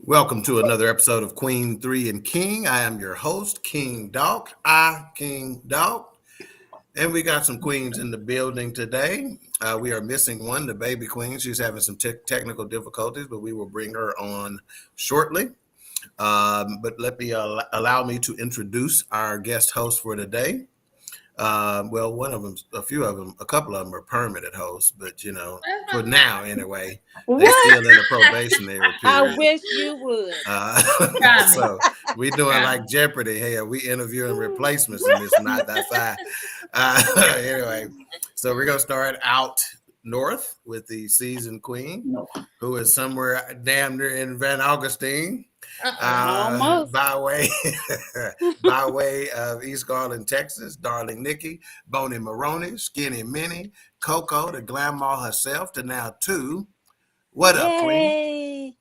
Welcome to another episode of Queen3 and King. I am your host, King Dog. King Dog. And we got some queens in the building today. We are missing one, the baby queen. She's having some technical difficulties, but we will bring her on shortly. But let me allow me to introduce our guest host for today. Well, one of them, a couple of them are permanent hosts, but for now anyway, they're still in a probationary period. I wish you would. So we doing like Jeopardy here. We interviewing replacements in this, not that side. Anyway, so we're gonna start out north with the seasoned queen, who is somewhere damn near in Van Augustine. By way of East Garland, Texas, Darling Nikki, Boney Maroney, Skinny Minnie, Coco, the Grandma herself, to now two. What up, Queen?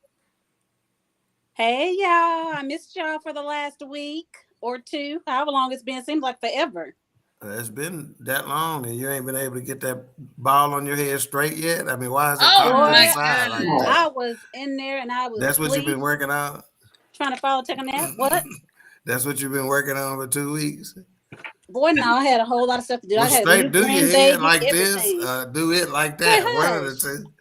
Hey, y'all. I missed y'all for the last week or two, however long it's been. Seems like forever. It's been that long, and you ain't been able to get that ball on your head straight yet? I mean, why is it coming to the side like that? I was in there, and I was That's what you've been working on? Trying to take a nap? What? That's what you've been working on for 2 weeks? Boy, no, I had a whole lot of stuff to do. Well, I had straight do your head like everything. this, do it like that. One of the two.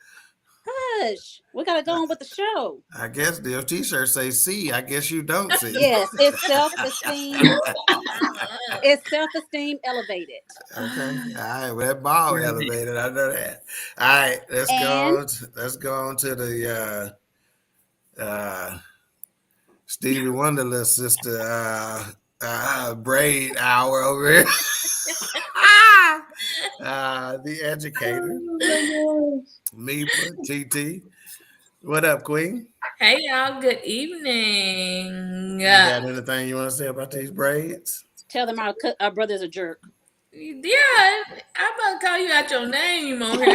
Hush. We got to go on with the show. I guess the t-shirt say see. I guess you don't see. Yes, it's self-esteem. It's self-esteem elevated. Okay. All right. Well, that ball elevated. I know that. All right. Let's go on to the Stevie Wonder little sister braid hour over here. The educator. Meepa, TT. What up, Queen? Hey, y'all. Good evening. You got anything you want to say about these braids? Tell them our brother's a jerk. Yeah, I'm about to call you out your name on here.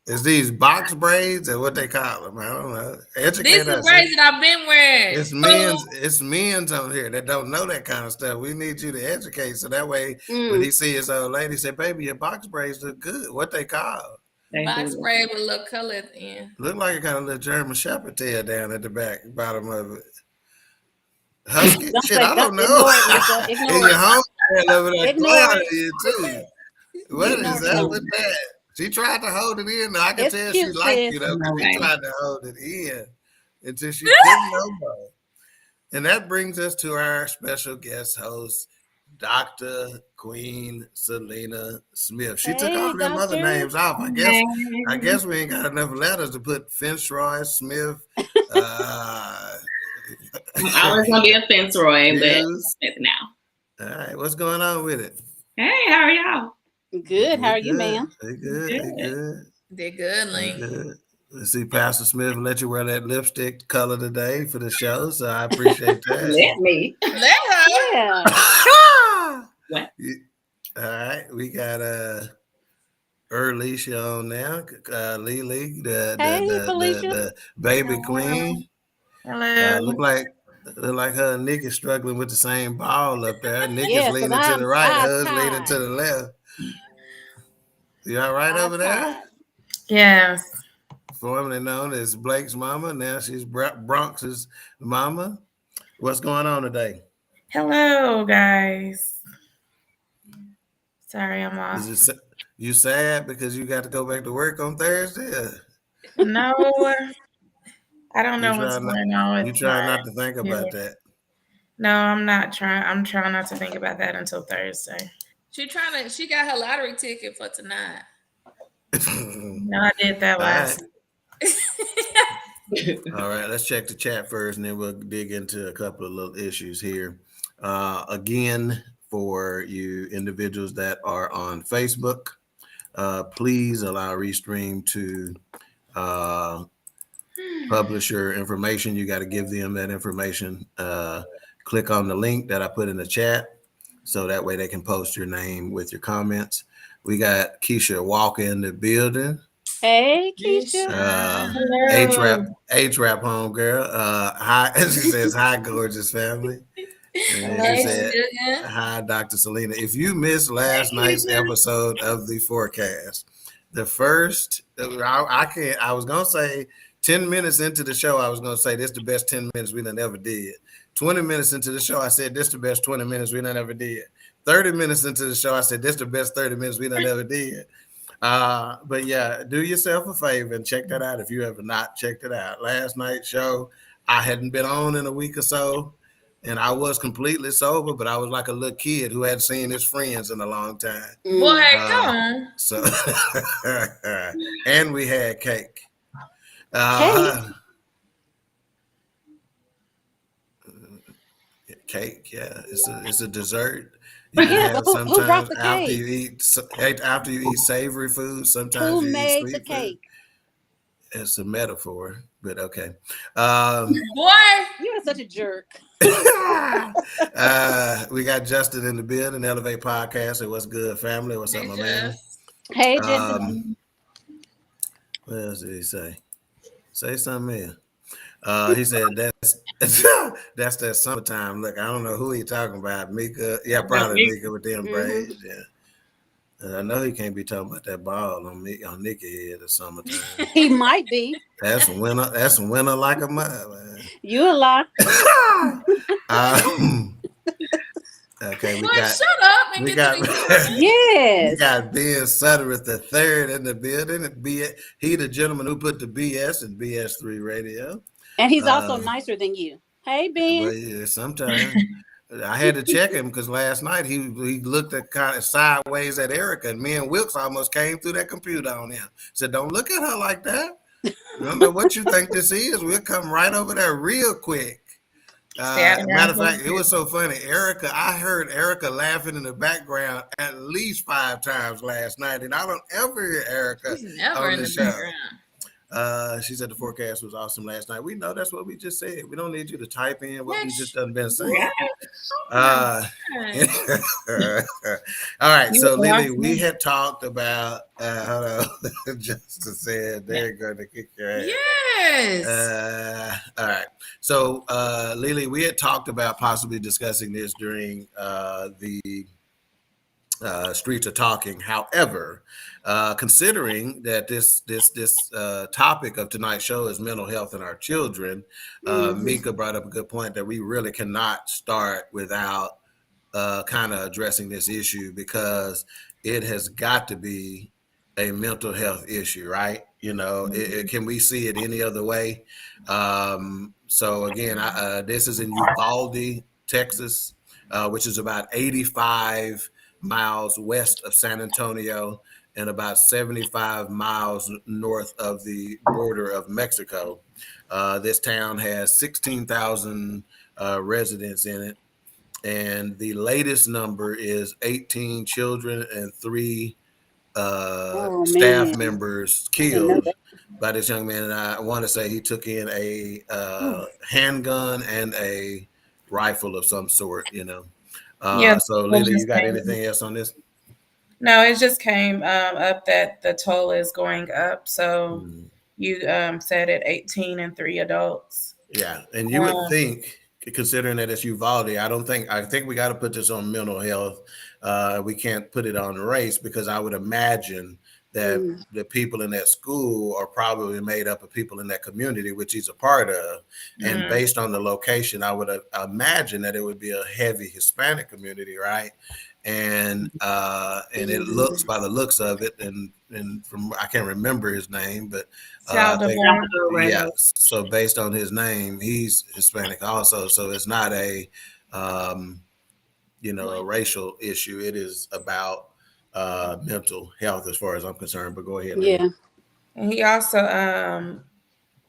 Is these box braids or what they call them? I don't know. These are braids that I've been wearing. It's men's on here that don't know that kind of stuff. We need you to educate so that way when he see his old lady, say, "Baby, your box braids look good." What they call? Box braid with a little color at the end. Look like it got a little German Shepherd tail down at the bottom of it. Husky? Shit, I don't know. In your home over there, too. What is that with that? She tried to hold it in. I can tell she liked you though. She tried to hold it in until she couldn't no more. And that brings us to our special guest host, Dr. Queen Selena Smith. She took all them other names off. I guess we ain't got enough letters to put Fitzroy Smith. I was gonna be a Fitzroy, but now. All right, what's going on with it? Hey, how are y'all? Good. How are you, ma'am? They good. They're good, Link. Let's see, Pastor Smith let you wear that lipstick color today for the show, so I appreciate that. Let her. Yeah. What? All right, we got Alicia on now. Lily, the baby queen. Hello. Look like her and Nick is struggling with the same ball up there. Nick is leaning to the right, hers leaning to the left. You all right over there? Yes. Formerly known as Blake's mama. Now she's Bronx's mama. What's going on today? Hello, guys. Sorry, I'm off. You sad because you got to go back to work on Thursday? No. I don't know what's going on. You try not to think about that. No, I'm not trying. I'm trying not to think about that until Thursday. She got her lottery ticket for tonight. No, I did that last. All right, let's check the chat first, and then we'll dig into a couple of little issues here. Again, for you individuals that are on Facebook, please allow Restream to publish your information. You got to give them that information. Click on the link that I put in the chat, so that way they can post your name with your comments. We got Keisha Walker in the building. Hey, Keisha. H-Rap homegirl. Hi, she says, hi, gorgeous family. And she said, hi, Dr. Selena. If you missed last night's episode of the forecast, the first, I was going to say 10 minutes into the show, I was going to say, this is the best 10 minutes we done ever did. 20 minutes into the show, I said, this is the best 20 minutes we done ever did. 30 minutes into the show, I said, this is the best 30 minutes we done ever did. But yeah, do yourself a favor and check that out if you have not checked it out. Last night's show, I hadn't been on in a week or so, and I was completely sober, but I was like a little kid who hadn't seen his friends in a long time. Boy, come on. So, and we had cake. Cake, yeah, it's a dessert. You can have sometimes after you eat savory food. Sometimes who you made eat sweet the cake? Food. It's a metaphor, but okay. Boy, you are such a jerk. We got Justin in the building, Elevate Podcast. Hey, what's good, family? What's up, my man? Hey, Justin. What else did he say? Say something here. He said that's that summertime look. I don't know who he talking about. Mika, yeah, probably Mika with them braids. Yeah, and I know he can't be talking about that ball on Nikki head or summertime. He might be. That's winter. That's winter like a mud, man. You a lie. Okay, we shut up and get yes. We got Ben Suttereth the third in the building. He the gentleman who put the BS in BS3 Radio. And he's also nicer than you. Hey, Ben. Well, yeah, sometimes I had to check him because last night he looked at kind of sideways at Erica, and me and Wilkes almost came through that computer on him. Said, "Don't look at her like that. I don't know what you think this is. We'll come right over there real quick." Matter of fact, it was so funny. I heard Erica laughing in the background at least 5 times last night, and I don't ever hear Erica on the show. She said the forecast was awesome last night. We know that's what we just said. We don't need you to type in what we just done been saying. All right, so Lily, we had talked about hold on. Justin said they're going to kick your ass. Yes. All right. So Lily, we had talked about possibly discussing this during the Streets of Talking. However, considering that this topic of tonight's show is mental health in our children, Mika brought up a good point that we really cannot start without kind of addressing this issue, because it has got to be a mental health issue, right? You know, can we see it any other way? So again, this is in Uvalde, Texas, which is about 85 miles west of San Antonio and about 75 miles north of the border of Mexico. This town has 16,000 residents in it, and the latest number is 18 children and 3 staff members killed by this young man. And I want to say he took in a handgun and a rifle of some sort, you know. So Lily, you got anything else on this? No, it just came up that the toll is going up. So you said it 18 and 3 adults. Yeah, and you would think, considering that it's Uvalde, I think we got to put this on mental health. We can't put it on race, because I would imagine that the people in that school are probably made up of people in that community, which he's a part of. And based on the location, I would imagine that it would be a heavy Hispanic community, right? And it looks, by the looks of it, and from, I can't remember his name, but so based on his name, he's Hispanic also. So it's not a a racial issue. It is about mental health, as far as I'm concerned. But go ahead. Yeah. And he also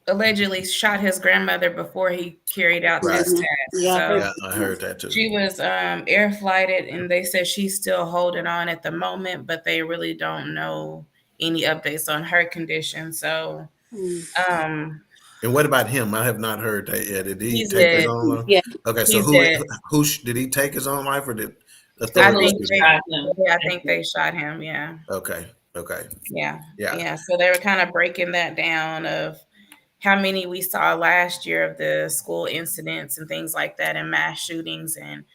allegedly shot his grandmother before he carried out this task. Yeah, I heard that too. She was air flighted, and they said she's still holding on at the moment, but they really don't know any updates on her condition. So and what about him? I have not heard that yet. Did he take dead. his own life? Yeah. Okay, so who did he take his own life, or did authorities? I think they shot him. Yeah. Okay. Yeah. So they were kind of breaking that down of how many we saw last year of the school incidents and things like that, and mass shootings, and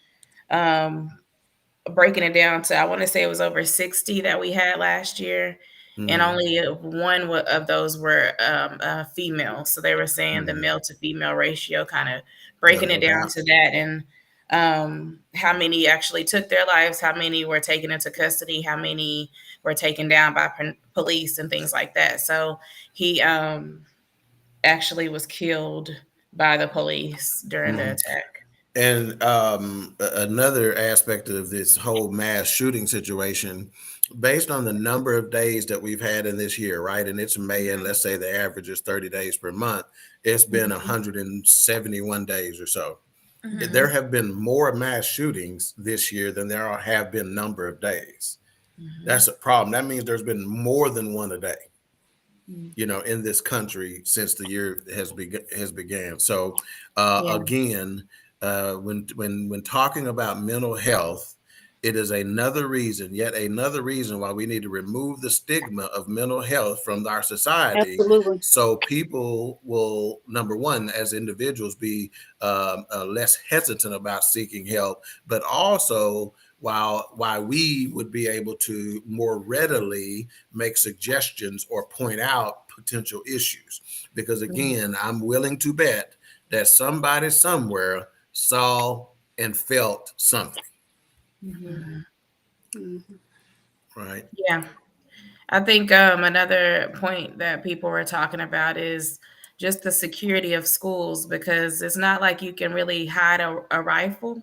breaking it down to, I want to say it was over 60 that we had last year. and only one of those were female. So they were saying the male to female ratio, kind of breaking it down to that, and how many actually took their lives, how many were taken into custody, how many were taken down by police and things like that. So he actually was killed by the police during the attack. And another aspect of this whole mass shooting situation, based on the number of days that we've had in this year, right? And it's May, and let's say the average is 30 days per month. It's been 171 days or so. There have been more mass shootings this year than there have been number of days. That's a problem. That means there's been more than one a day, in this country since the year has began. So again, when talking about mental health, it is yet another reason why we need to remove the stigma of mental health from our society. Absolutely. So people will, number one, as individuals, be less hesitant about seeking help, but also why we would be able to more readily make suggestions or point out potential issues. Because again, I'm willing to bet that somebody somewhere saw and felt something. Right. Yeah. I think another point that people were talking about is just the security of schools, because it's not like you can really hide a rifle.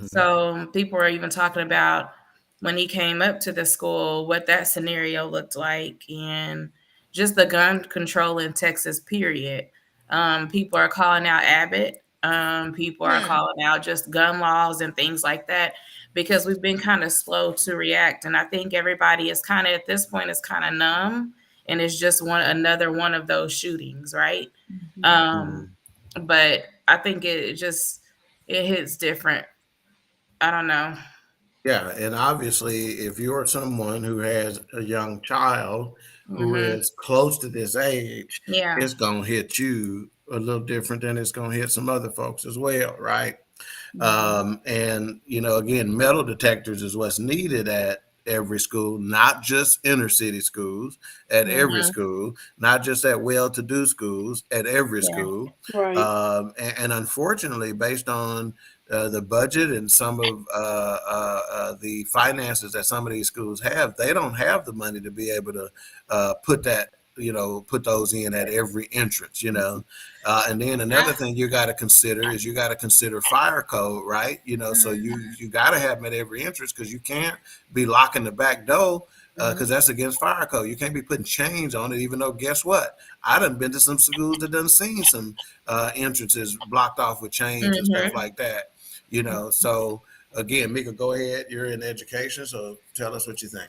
So people are even talking about when he came up to the school, what that scenario looked like, and just the gun control in Texas, period. People are calling out Abbott. People are calling out just gun laws and things like that, because we've been kind of slow to react. And I think everybody is kind of, at this point, is kind of numb, and it's just another one of those shootings, right? But I think it hits different. I don't know. Yeah, and obviously, if you're someone who has a young child who is close to this age, Yeah. it's going to hit you a little different than it's going to hit some other folks as well, right? And, again, metal detectors is what's needed at every school, not just inner city schools, at every school, not just at well-to-do schools, at every school. Right. And unfortunately, based on the budget and some of the finances that some of these schools have, they don't have the money to be able to put those in at every entrance, and then another thing you got to consider is you got to consider fire code, right? So you got to have them at every entrance, because you can't be locking the back door, because that's against fire code. You can't be putting chains on it, even though, guess what? I done been to some schools that done seen some entrances blocked off with chains and stuff like that, So again, Mika, go ahead. You're in education, so tell us what you think.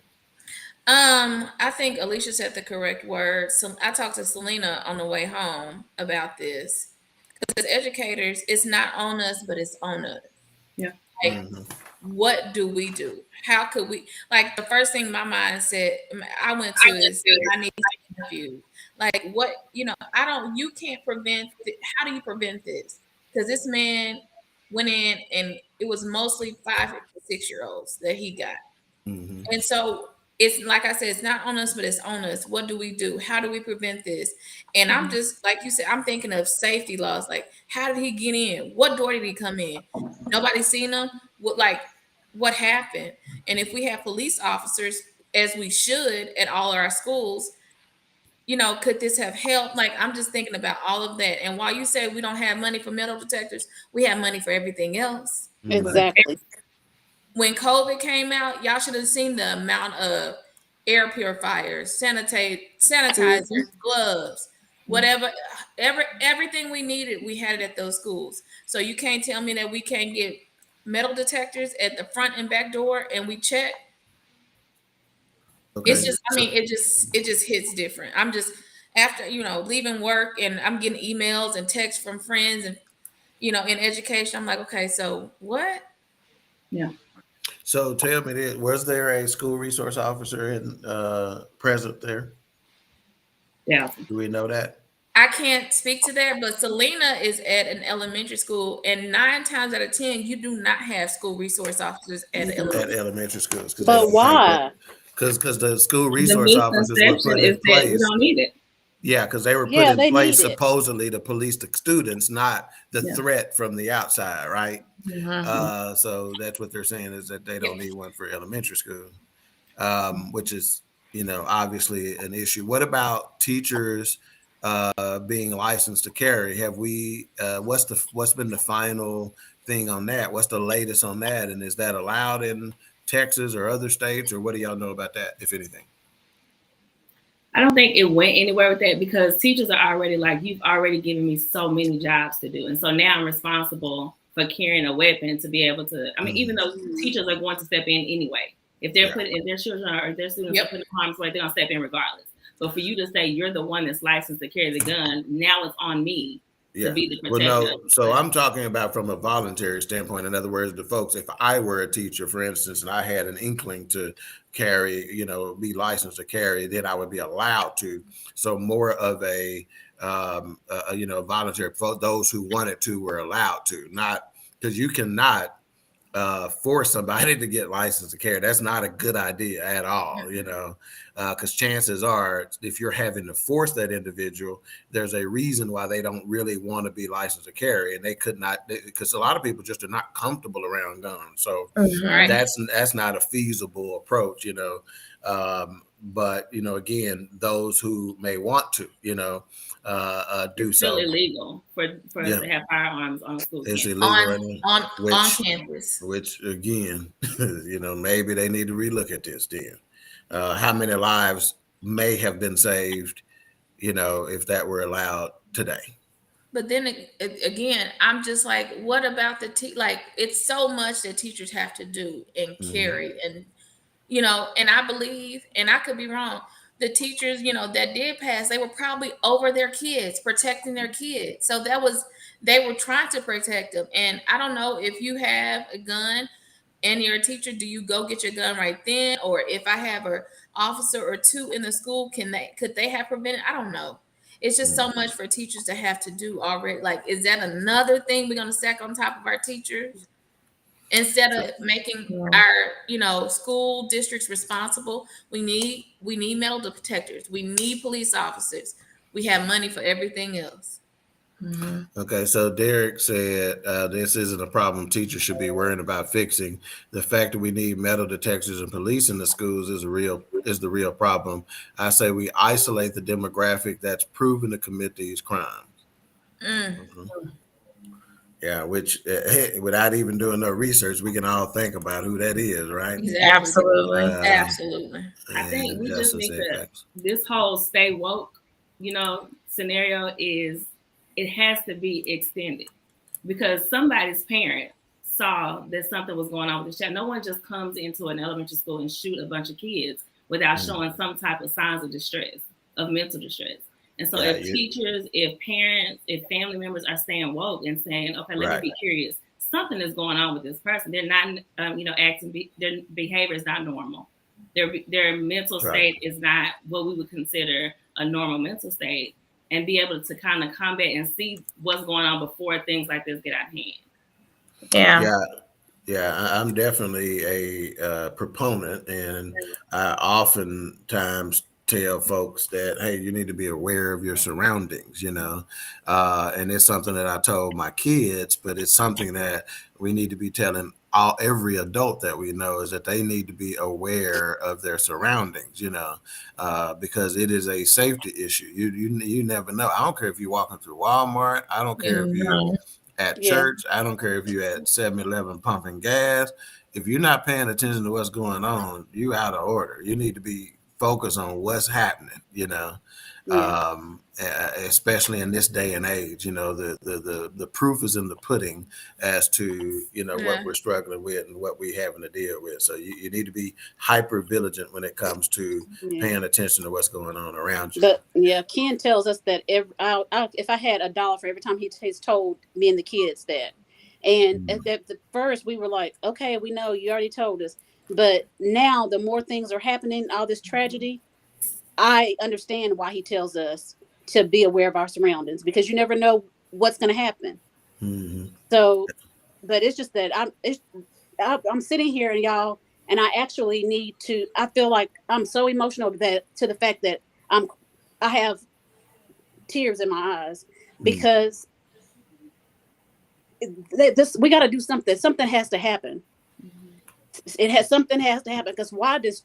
I think Alicia said the correct word. So I talked to Selena on the way home about this, because as educators, it's not on us, but it's on us. Yeah. Like, what do we do? How could we? Like, the first thing my mind said, I went to is I need to interview. Like, what, you can't prevent. How do you prevent this? Because this man went in, and it was mostly 5 to 6-year-olds that he got. And so it's like I said, it's not on us, but it's on us. What do we do? How do we prevent this? And I'm just, like you said, I'm thinking of safety laws. Like, how did he get in? What door did he come in? Nobody seen him. What happened? And if we have police officers, as we should at all our schools, could this have helped? Like, I'm just thinking about all of that. And while you say we don't have money for metal detectors, we have money for everything else. Exactly. When COVID came out, y'all should have seen the amount of air purifiers, sanitizers, gloves, whatever, everything we needed, we had it at those schools. So you can't tell me that we can't get metal detectors at the front and back door and we check. Okay. It's just, it just hits different. I'm just, after, leaving work, and I'm getting emails and texts from friends and, in education, I'm like, okay, so what? Yeah. So tell me this, was there a school resource officer present there? Yeah. Do we know that? I can't speak to that, but Selena is at an elementary school, and 9 times out of 10, you do not have school resource officers at elementary schools. But why? because the school The resource officers were misconception put is in that we place. don't need it. Yeah, because they were put Yeah, in they place need it. supposedly to police the students, not the Yeah. threat from the outside, right? Mhm. So that's what they're saying is that they Yeah. don't need one for elementary school, which is, obviously an issue. What about teachers being licensed to carry? Have we? What's been the final thing on that? What's the latest on that? And is that allowed in Texas or other states, or what do y'all know about that, if anything? I don't think it went anywhere with that because teachers are already like, you've already given me so many jobs to do. And so now I'm responsible for carrying a weapon to be able to, I mean, even though teachers are going to step in anyway, if they're if their children or their students are put in harm's way, they're going to step in regardless. But for you to say you're the one that's licensed to carry the gun, now it's on me to be the Well, protector. no. So I'm talking about from a voluntary standpoint. In other words, the folks, if I were a teacher, for instance, and I had an inkling to carry, be licensed to carry, then I would be allowed to. So more of a, voluntary. For those who wanted to were allowed to, not because you cannot force somebody to get licensed to carry. That's not a good idea at all, because chances are, if you're having to force that individual, there's a reason why they don't really want to be licensed to carry, and they could not, because a lot of people just are not comfortable around guns. So that's not a feasible approach, but again, those who may want to, do it's still so. illegal for us to have firearms on school It's campus. illegal on campus. which again, maybe they need to relook at this then. How many lives may have been saved, if that were allowed today? But then again, I'm just like, what about the like? It's so much that teachers have to do and carry, and and I believe, and I could be wrong. The teachers, that did pass, they were probably over their kids, protecting their kids. So they were trying to protect them. And I don't know if you have a gun and you're a teacher, do you go get your gun right then? Or if I have a officer or two in the school, could they have prevented? I don't know. It's just so much for teachers to have to do already. Like, is that another thing we're gonna stack on top of our teachers? Instead of making our school districts responsible, we need metal detectors, we need police officers, we have money for everything else. Okay, so Derek said this isn't a problem teachers should be worrying about fixing. The fact that we need metal detectors and police in the schools is the real problem. I say we isolate the demographic that's proven to commit these crimes. Yeah, which without even doing no research, we can all think about who that is, right? Exactly. Absolutely. Absolutely. I think we just need to, this whole stay woke, scenario it has to be extended because somebody's parent saw that something was going on with the child. No one just comes into an elementary school and shoot a bunch of kids without showing some type of signs of distress, of mental distress. And so if teachers, if parents, if family members are staying woke and saying, okay, let me be curious, something is going on with this person. They're not, acting, their behavior is not normal. Their mental state is not what we would consider a normal mental state, and be able to kind of combat and see what's going on before things like this get out of hand. Yeah, I'm definitely a proponent, and I oftentimes tell folks that, hey, you need to be aware of your surroundings, and it's something that I told my kids, but it's something that we need to be telling every adult that we know, is that they need to be aware of their surroundings, because it is a safety issue. You never know. I don't care if you're walking through Walmart. I don't care if you at church. I don't care if you're at 7-Eleven pumping gas. If you're not paying attention to what's going on, you out of order. You need to be focused on what's happening, especially in this day and age. The proof is in the pudding as to, what we're struggling with and what we're having to deal with. So you need to be hyper vigilant when it comes to paying attention to what's going on around you. But Ken tells us that if I had $1 for every time he's told me and the kids that. And at the first we were like, okay, we know you already told us. But now the more things are happening, all this tragedy, I understand why he tells us to be aware of our surroundings, because you never know what's going to happen. So, but it's just that I'm sitting here and y'all, and I actually need to. I feel like I'm so emotional to the fact that I'm I have tears in my eyes because this we got to do something. Something has to happen. Something has to happen because why does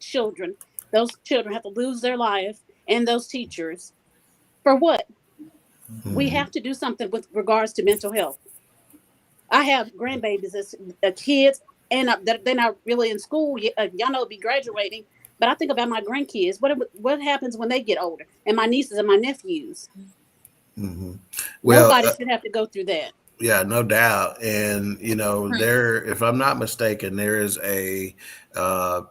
those children have to lose their life and those teachers for what? We have to do something with regards to mental health. I have grandbabies as kids, and they're not really in school yet. Y'all know be graduating, but I think about my grandkids. What happens when they get older? And my nieces and my nephews. Mm-hmm. Well, Nobody should have to go through that. yeah, no doubt. And if I'm not mistaken, there is a uh,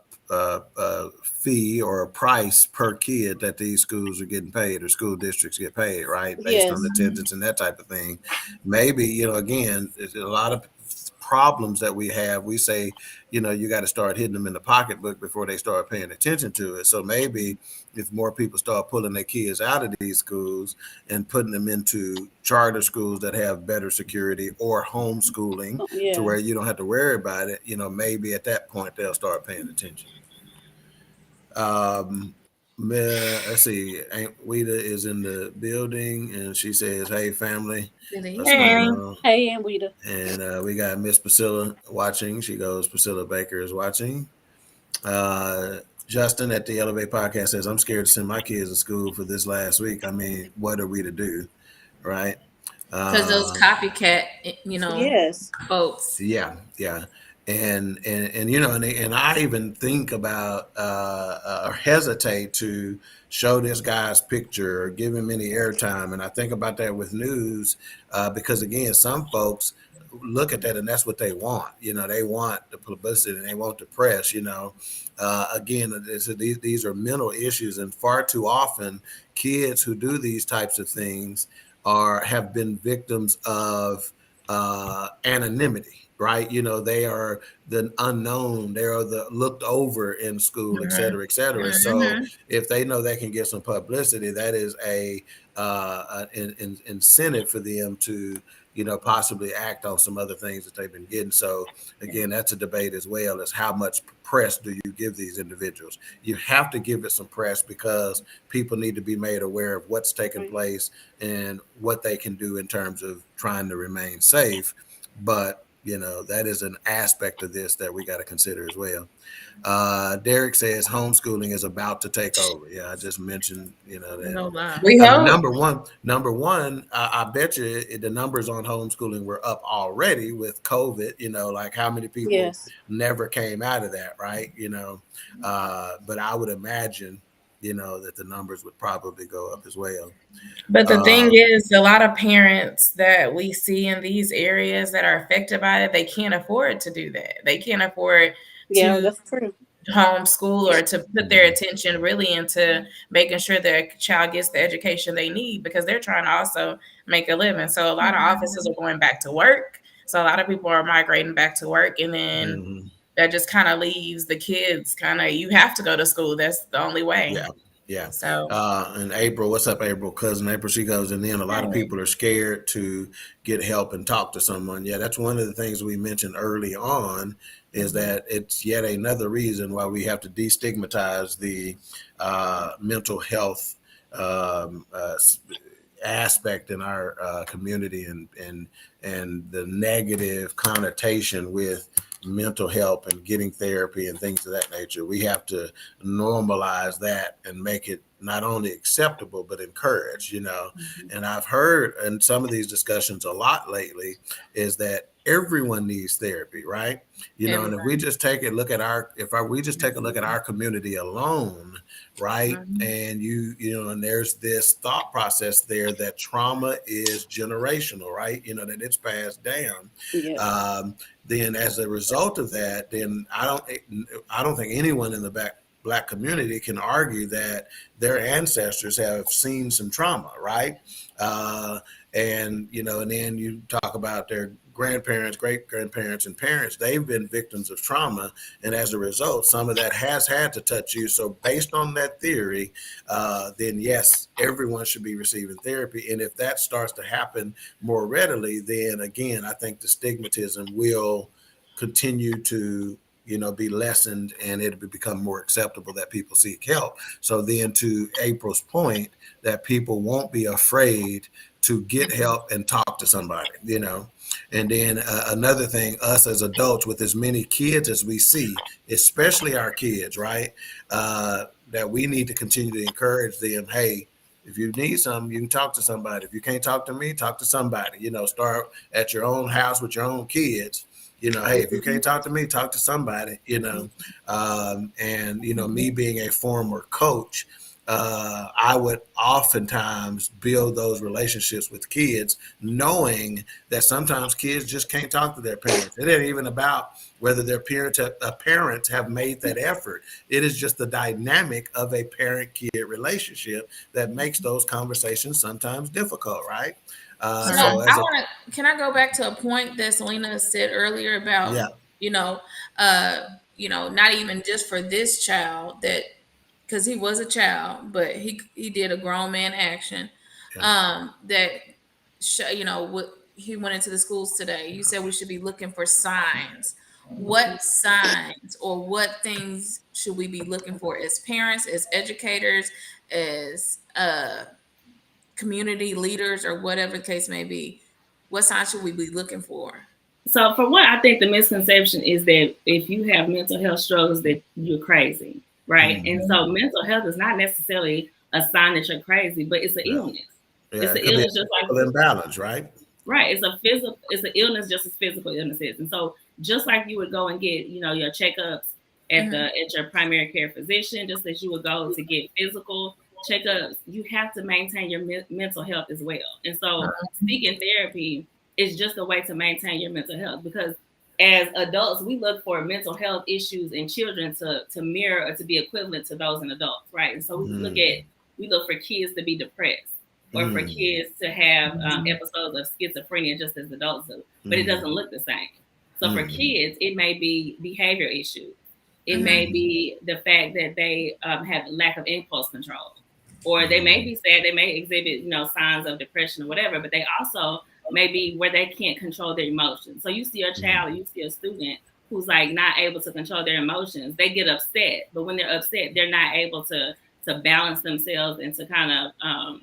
fee or a price per kid that these schools are getting paid, or school districts get paid, right, based on Yes. attendance and that type of thing. Maybe again, there's a lot of problems that we have. We say, you got to start hitting them in the pocketbook before they start paying attention to it. So maybe if more people start pulling their kids out of these schools and putting them into charter schools that have better security, or homeschooling to Yeah. where you don't have to worry about it, maybe at that point they'll start paying attention. Um, let's see. Aunt Weta is in the building, and she says, "Hey, family, what's going Hey. on?" Hey, and Weta. And we got Miss Priscilla watching. She goes, Priscilla Baker is watching. Uh, Justin at the Elevate Podcast says, I'm scared to send my kids to school for this last week. I mean, what are we to do? Right. Because those copycat, Yes. folks. Yeah. And I even think about or hesitate to show this guy's picture or give him any airtime. And I think about that with news because again, some folks look at that and that's what they want. They want the publicity and they want the press. Again, these are mental issues, and far too often, kids who do these types of things have been victims of anonymity, right? They are the unknown, they are the looked over in school, et cetera, et cetera. So if they know they can get some publicity, that is an incentive for them to possibly act on some other things that they've been getting. So again, that's a debate as well, as how much press do you give these individuals. You have to give it some press because people need to be made aware of what's taking place and what they can do in terms of trying to remain safe. But that is an aspect of this that we got to consider as well. Derek says homeschooling is about to take over. Yeah, I just mentioned that. No lie. We hope. Number one, I bet you the numbers on homeschooling were up already with COVID. Like how many people never came out of that, right? But I would imagine that the numbers would probably go up as well. But the thing is, a lot of parents that we see in these areas that are affected by it, they can't afford to do that. They can't afford to that's true. homeschool or to put their attention really into making sure their child gets the education they need, because they're trying to also make a living. So a lot of offices are going back to work. So a lot of people are migrating back to work, and then that just kind of leaves the kids you have to go to school. That's the only way. Yeah. So, and April, what's up, April? Cousin April, she goes, and then a lot of people are scared to get help and talk to someone. Yeah, that's one of the things we mentioned early on, is that it's yet another reason why we have to destigmatize the mental health aspect in our community, and the negative connotation with mental health and getting therapy and things of that nature. We have to normalize that and make it not only acceptable but encouraged. And I've heard in some of these discussions a lot lately is that everyone needs therapy, right? And if we just take a look at our community alone, right? And and there's this thought process there that trauma is generational, right? That it's passed down. Then as a result of that, then I don't think anyone in the Black community can argue that their ancestors have seen some trauma, right? And then you talk about their grandparents, great grandparents, and parents. They've been victims of trauma, and as a result, some of that has had to touch you. So based on that theory, then yes, everyone should be receiving therapy. And if that starts to happen more readily, then again, I think the stigmatism will continue to be lessened, and it would become more acceptable that people seek help. So then, to April's point, that people won't be afraid to get help and talk to somebody, And then another thing, us as adults with as many kids as we see, especially our kids, right? That we need to continue to encourage them. Hey, if you need something, you can talk to somebody. If you can't talk to me, talk to somebody. Start at your own house with your own kids. Hey, if you can't talk to me, talk to somebody. Me being a former coach, I would oftentimes build those relationships with kids, knowing that sometimes kids just can't talk to their parents. It ain't even about whether their parents have made that effort. It is just the dynamic of a parent-kid relationship that makes those conversations sometimes difficult, right? Can I go back to a point that Selena said earlier about, not even just for this child, that because he was a child, but he did a grown man action, that he went into the schools today. You said we should be looking for signs. What signs or what things should we be looking for as parents, as educators, as community leaders, or whatever the case may be? What signs should we be looking for? So for one, I think the misconception is that if you have mental health struggles, that you're crazy, right? Mm-hmm. And so mental health is not necessarily a sign that you're crazy, but it's an illness. Yeah, it's an illness just like imbalance, right? Right. It's an illness just as physical illness is. And so just like you would go and get, your checkups at your primary care physician, just as you would go to get physical checkups, you have to maintain your mental health as well. And so seeking therapy is just a way to maintain your mental health, because as adults, we look for mental health issues in children to mirror or to be equivalent to those in adults, right? And so we look for kids to be depressed, or for kids to have episodes of schizophrenia just as adults do, but it doesn't look the same. So for kids, it may be behavior issues. It may be the fact that they have lack of impulse control, or they may be sad, they may exhibit, signs of depression or whatever, but they also may be where they can't control their emotions. So you see a child, you see a student who's like not able to control their emotions. They get upset, but when they're upset, they're not able to balance themselves and to kind of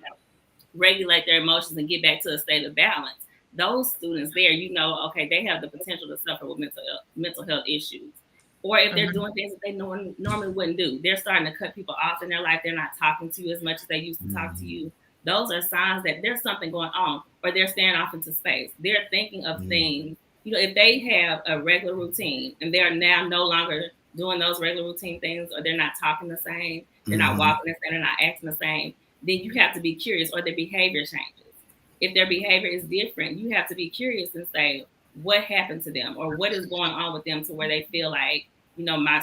regulate their emotions and get back to a state of balance. Those students there, okay, they have the potential to suffer with mental health issues. Or if they're doing things that they normally wouldn't do, they're starting to cut people off in their life. They're not talking to you as much as they used to talk to you. Those are signs that there's something going on, or they're staring off into space. They're thinking of things. If they have a regular routine and they're now no longer doing those regular routine things, or they're not talking the same, they're not walking the same, they're not acting the same, then you have to be curious, or their behavior changes. If their behavior is different, you have to be curious and say, what happened to them, or what is going on with them to where they feel like, my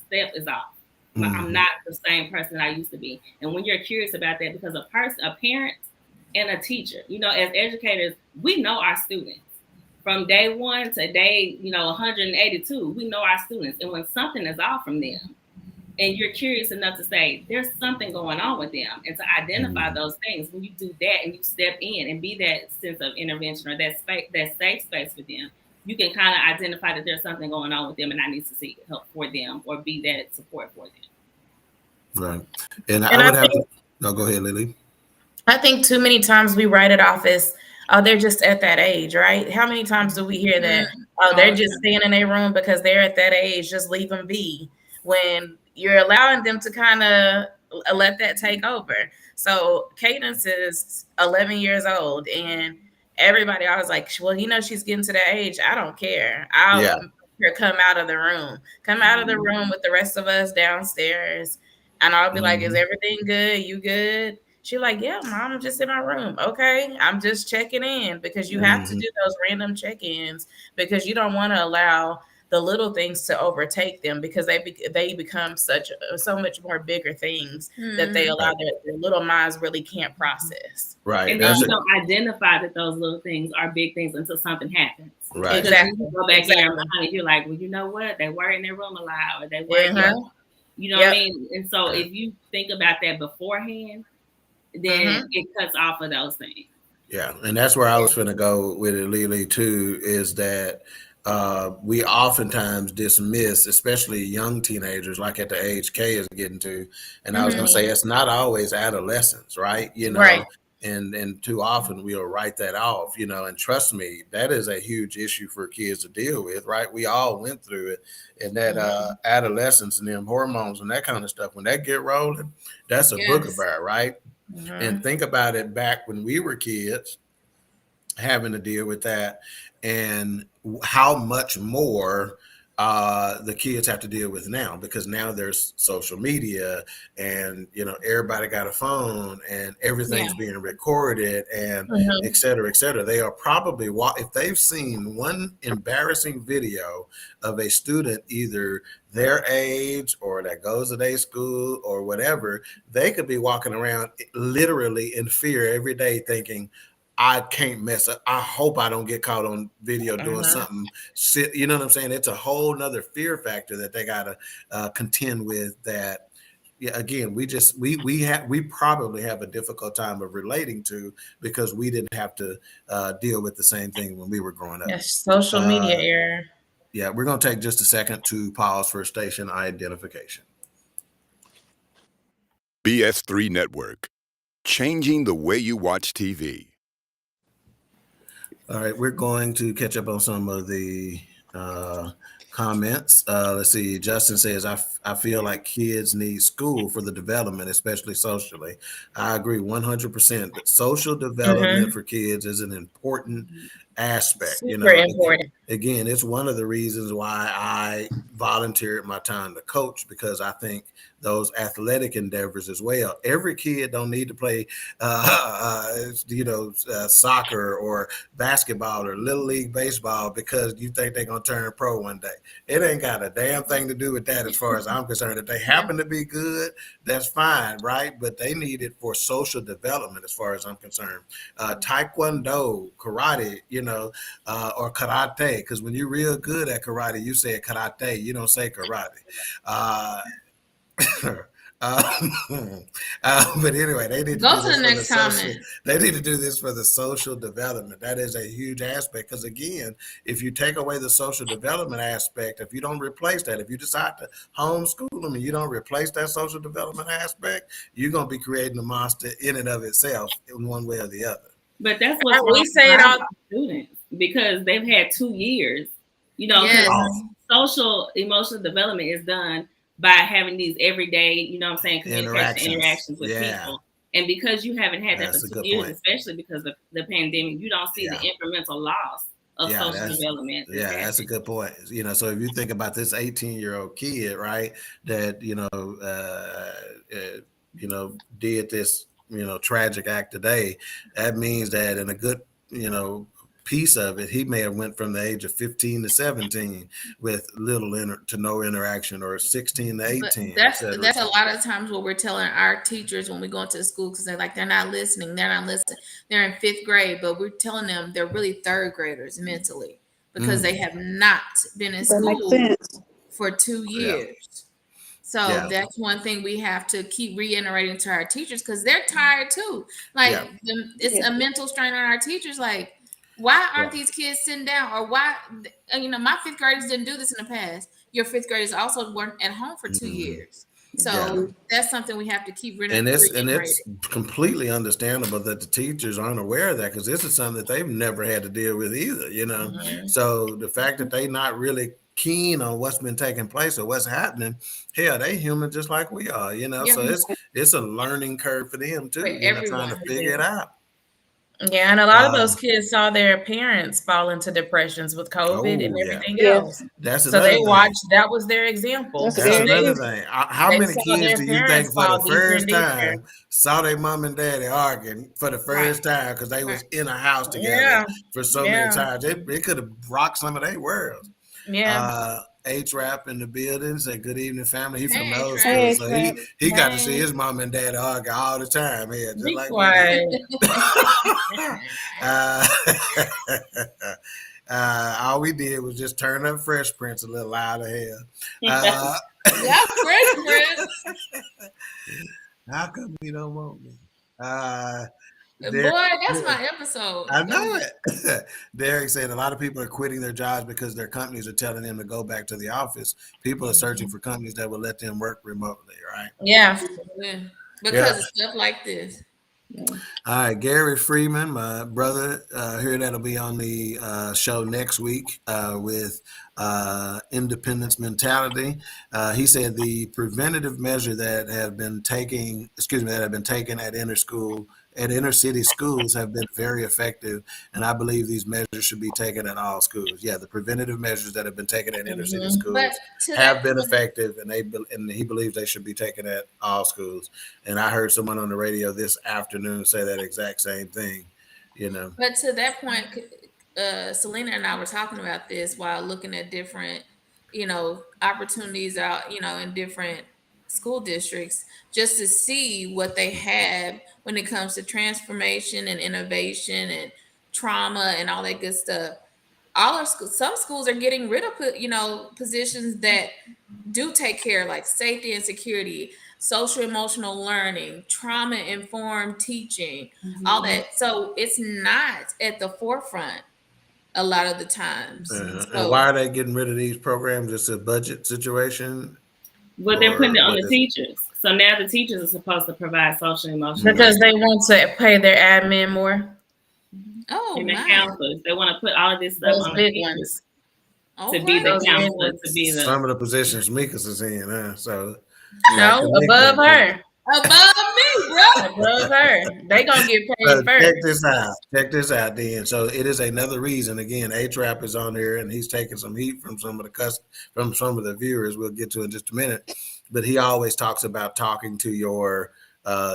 step is off. I'm not the same person that I used to be. And when you're curious about that, because a parent and a teacher, as educators, we know our students from day one to day, 182, we know our students. And when something is off from them, and you're curious enough to say, there's something going on with them, and to identify those things, when you do that and you step in and be that sense of intervention, or that safe space for them, you can kind of identify that there's something going on with them and I need to seek help for them, or be that support for them. Right. And I would have to, no, go ahead, Lily. I think too many times we write it off as, oh, they're just at that age, right? How many times do we hear that? Oh, they're just staying in their room because they're at that age, just leave them be. When you're allowing them to kind of let that take over. So Cadence is 11 years old, and everybody always like, well, she's getting to that age. I don't care. I'll come out of the room. Come out of the room with the rest of us downstairs. And I'll be like, is everything good? You good? She's like, yeah, Mom, I'm just in my room. Okay, I'm just checking in, because you have to do those random check-ins, because you don't want to allow the little things to overtake them, because they become so much more bigger things that they allow their little minds really can't process. Right. And then you don't identify that those little things are big things until something happens. Right. Exactly. You go back there and you're like, well, you know what? They were in their room a lot, or they were, what I mean? And so if you think about that beforehand, then it cuts off of those things. Yeah. And that's where I was going to go with it, Lily, too, is that we oftentimes dismiss, especially young teenagers, like at the age K is getting to. And I was going to say, it's not always adolescence, right? Right. And too often we'll write that off, and trust me, that is a huge issue for kids to deal with, right? We all went through it. And that adolescence and them hormones and that kind of stuff, when that get rolling, that's a booger, right? And think about it back when we were kids, having to deal with that, and how much more the kids have to deal with now, because now there's social media and everybody got a phone and everything's being recorded and et cetera, et cetera. They are probably, if they've seen one embarrassing video of a student either their age or that goes to their school or whatever, they could be walking around literally in fear every day thinking, I can't mess up. I hope I don't get caught on video doing something. You know what I'm saying? It's a whole nother fear factor that they got to contend with. That, again, we probably have a difficult time of relating to, because we didn't have to deal with the same thing when we were growing up. Yes, social media era. Yeah, we're going to take just a second to pause for station identification. BS3 Network, changing the way you watch TV. All right, we're going to catch up on some of the comments. Let's see. Justin says, I feel like kids need school for the development, especially socially. I agree 100% that social development for kids is an important aspect. Super important. Again, it's one of the reasons why I volunteered my time to coach, because I think those athletic endeavors as well. Every kid don't need to play, soccer or basketball or little league baseball because you think they're gonna turn pro one day. It ain't got a damn thing to do with that, as far as I'm concerned. If they happen to be good, that's fine, right? But they need it for social development, as far as I'm concerned. Taekwondo, karate, or karate, because when you're real good at karate, you say karate, you don't say karate. But anyway, they need to Go do to this the for next the comment. They need to do this for the social development. That is a huge aspect, because again, if you take away the social development aspect, if you don't replace that, if you decide to homeschool them and you don't replace that social development aspect, you're going to be creating a monster in and of itself, in one way or the other. But that's what we say it all students, because they've had 2 years. Social emotional development is done by having these everyday, communication interactions with people. And because you haven't had that for 2 years, especially because of the pandemic, you don't see the incremental loss of social development. That's a good point. So if you think about this 18-year-old kid, right, that did this tragic act today, that means that in a good piece of it, he may have went from the age of 15 to 17 with little to no interaction, or 16 to 18. That's a lot of times what we're telling our teachers when we go into the school, because they're not listening. They're in 5th grade, but we're telling them they're really 3rd graders mentally, because they have not been in school for 2 years. So that's one thing we have to keep reiterating to our teachers, because they're tired too. It's a mental strain on our teachers. Like, why aren't these kids sitting down? Or why, my 5th graders didn't do this in the past. Your 5th graders also weren't at home for 2 years. So that's something we have to keep reiterating. And it's completely understandable that the teachers aren't aware of that, because this is something that they've never had to deal with either, So the fact that they're not really keen on what's been taking place or what's happening, hell, they human just like we are, So it's a learning curve for them too, trying to figure it out. Yeah, and a lot of those kids saw their parents fall into depressions with COVID and everything else. That's so they watched. That was their example. That's another thing. How many kids do you think for the first time saw their mom and daddy arguing for the first time because they was in a house together for so many times? It could have rocked some of their worlds. H-Rap in the building. Say good evening, family. He from those schools, so he got to see his mom and dad argue all the time. Yeah, just like all we did was just turn up Fresh Prince a little louder here. Fresh Prince. How come you don't want me? Derek, Boy, that's my episode. I know it. Derek said a lot of people are quitting their jobs because their companies are telling them to go back to the office. People are searching for companies that will let them work remotely, right? Yeah. Because of stuff like this. All right, Gary Freeman, my brother here, that'll be on the show next week with Independence Mentality. He said the preventative measure that have been taken at inner city schools have been very effective, and I believe these measures should be taken at all schools. Yeah, the preventative measures that have been taken at inner city schools have been effective, and he believes they should be taken at all schools. And I heard someone on the radio this afternoon say that exact same thing. But to that point, Selena and I were talking about this while looking at different, opportunities out, in different school districts, just to see what they have when it comes to transformation and innovation and trauma and all that good stuff. Some schools are getting rid of positions that do take care of like safety and security, social emotional learning, trauma informed teaching, all that. So it's not at the forefront a lot of the times. And why are they getting rid of these programs? It's a budget situation. But they're putting it on the teachers. So now the teachers are supposed to provide social and emotional because they want to pay their admin more. Oh, and the counselors. They want to put all of this stuff on big the ones. To be the counselor, to be the some of the positions Mika's is in, huh? So no, above her. Above me, bro. Above her. They gonna get paid first. Check this out, then. So it is another reason. Again, A-Trap is on here, and he's taking some heat from some of the viewers. We'll get to in just a minute. But he always talks about talking to your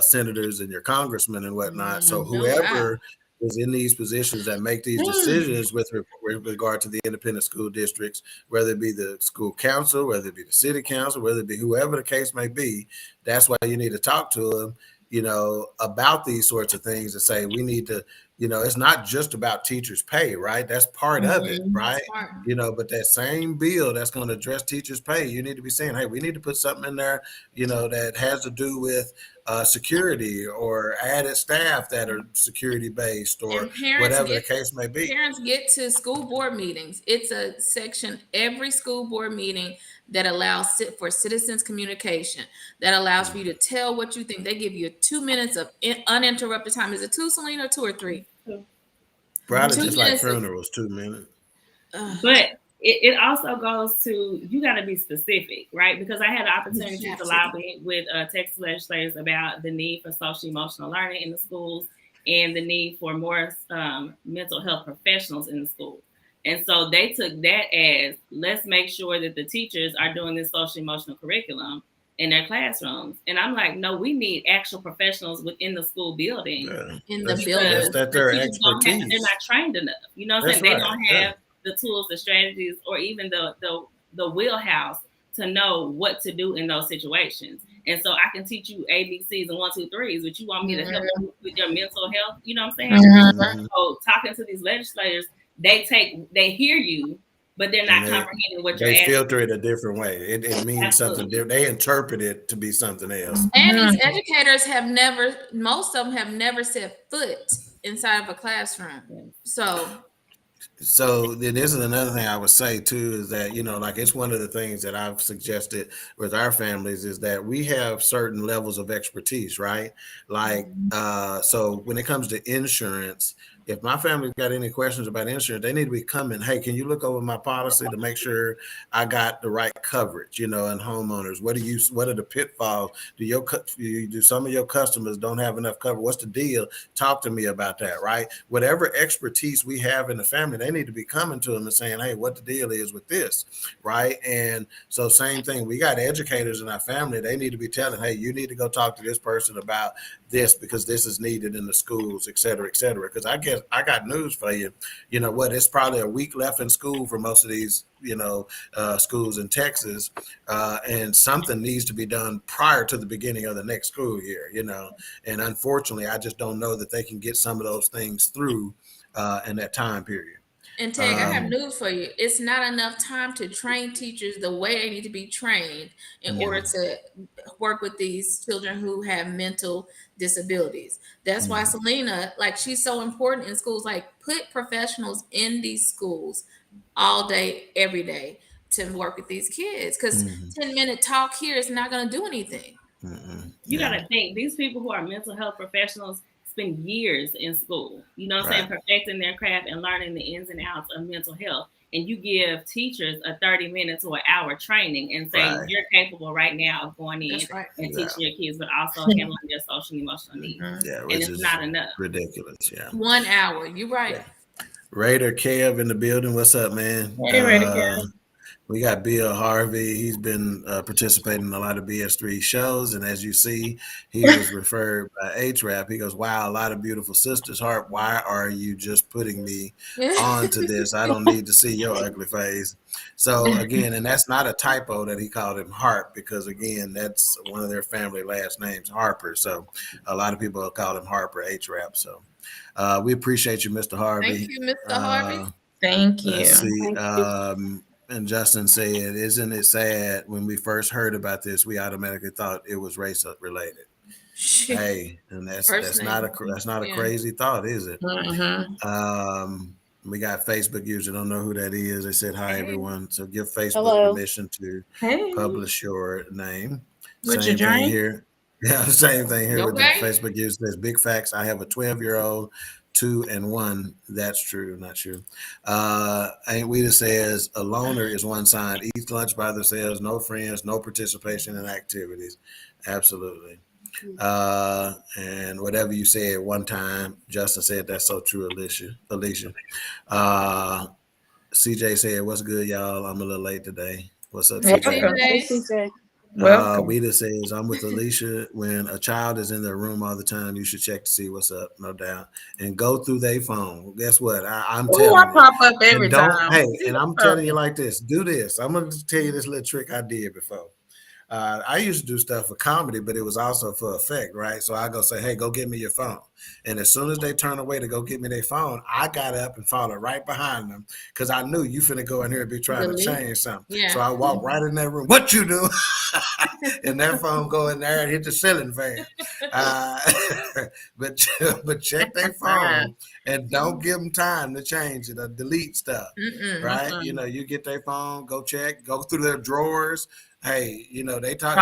senators and your congressmen and whatnot. So whoever is in these positions that make these decisions with regard to the independent school districts, whether it be the school council, whether it be the city council, whether it be whoever the case may be, that's why you need to talk to them, about these sorts of things and say, we need to, it's not just about teachers' pay, right? That's part of it, right? But that same bill that's going to address teachers' pay, you need to be saying, hey, we need to put something in there, that has to do with security or added staff that are security based or whatever the case may be. Parents get to school board meetings. It's a section every school board meeting that allows for citizens communication, that allows for you to tell what you think. They give you 2 minutes of uninterrupted time. Is it 2, Selena, or 2 or 3? Probably just like funerals, 2 minutes. But it also goes to, you got to be specific, right? Because I had the opportunity to lobby with Texas legislators about the need for social emotional learning in the schools and the need for more mental health professionals in the schools. And so they took that as, let's make sure that the teachers are doing this social emotional curriculum in their classrooms. And I'm like, no, we need actual professionals within the school building. In the building. That's their expertise. They're not trained enough. You know what I'm saying? They don't have the tools, the strategies, or even the wheelhouse to know what to do in those situations. And so I can teach you ABCs and 1, 2, 3s, but you want me to help you with your mental health. You know what I'm saying? So talking to these legislators, they hear you, but they're not comprehending what you're asking. They filter it a different way. It means something different. They interpret it to be something else. And these educators most of them have never set foot inside of a classroom. So then this is another thing I would say too, is that, like it's one of the things that I've suggested with our families is that we have certain levels of expertise, right? Like, so when it comes to insurance, if my family's got any questions about insurance, they need to be coming. Hey, can you look over my policy to make sure I got the right coverage, and homeowners? What are the pitfalls? Do some of your customers don't have enough coverage? What's the deal? Talk to me about that, right? Whatever expertise we have in the family, they need to be coming to them and saying, hey, what the deal is with this, right? And so same thing, we got educators in our family. They need to be telling, hey, you need to go talk to this person about this because this is needed in the schools, et cetera, et cetera. Because I got news for you. You know what? It's probably a week left in school for most of these, schools in Texas, and something needs to be done prior to the beginning of the next school year. And unfortunately, I just don't know that they can get some of those things through in that time period. And Tag, I have news for you. It's not enough time to train teachers the way they need to be trained in order to work with these children who have mental disabilities. That's why Selena, like, she's so important in schools. Like, put professionals in these schools all day, every day to work with these kids. Because 10-minute talk here is not going to do anything. You got to think, these people who are mental health professionals spend years in school, you know what I'm saying, perfecting their craft and learning the ins and outs of mental health. And you give teachers a 30-minute to an hour training and say, you're capable right now of going in and teaching your kids, but also handling their social and emotional needs. And it's not enough. Ridiculous. 1 hour. You're right. Raider Kev in the building. What's up, man? Hey, Raider Kev. We got Bill Harvey. He's been participating in a lot of BS3 shows. And as you see, he was referred by H-Rap. He goes, wow, a lot of beautiful sisters. Harp, why are you just putting me on to this? I don't need to see your ugly face. So, again, and that's not a typo that he called him Harp, because, again, that's one of their family last names, Harper. So a lot of people call him Harper H-Rap. So we appreciate you, Mr. Harvey. Thank you, Mr. Harvey. Thank you. Let's see. And Justin said, isn't it sad when we first heard about this, we automatically thought it was race related? Hey, and that's not a crazy thought, is it? We got Facebook user, don't know who that is. They said, hi, everyone. So give Facebook permission to publish your name. Same thing here. Yeah, same thing here with the Facebook user. Says, big facts. I have a 12-year-old. 2 and 1. That's true. Not true. Aunt Weta says a loner is one sign. Eats lunch by themselves. No friends. No participation in activities. Absolutely. And whatever you said one time, Justin said that's so true. Alicia. CJ said, "What's good, y'all? I'm a little late today. What's up, CJ?" Hey, CJ. Weta says, I'm with Alicia. When a child is in their room all the time, you should check to see what's up, no doubt. And go through their phone. Guess what? I'm telling you. I pop up every time. Hey, and I'm telling you like this. Do this. I'm going to tell you this little trick I did before. I used to do stuff for comedy, but it was also for effect, right? So I go say, hey, go get me your phone. And as soon as they turn away to go get me their phone, I got up and followed right behind them because I knew you finna go in here and be trying to change something. Yeah. So I walked right in that room. What you do? And that phone go in there and hit the ceiling fan. But check their phone and don't give them time to change it or delete stuff, right? You know, you get their phone, go check, go through their drawers. Hey, you know, they talking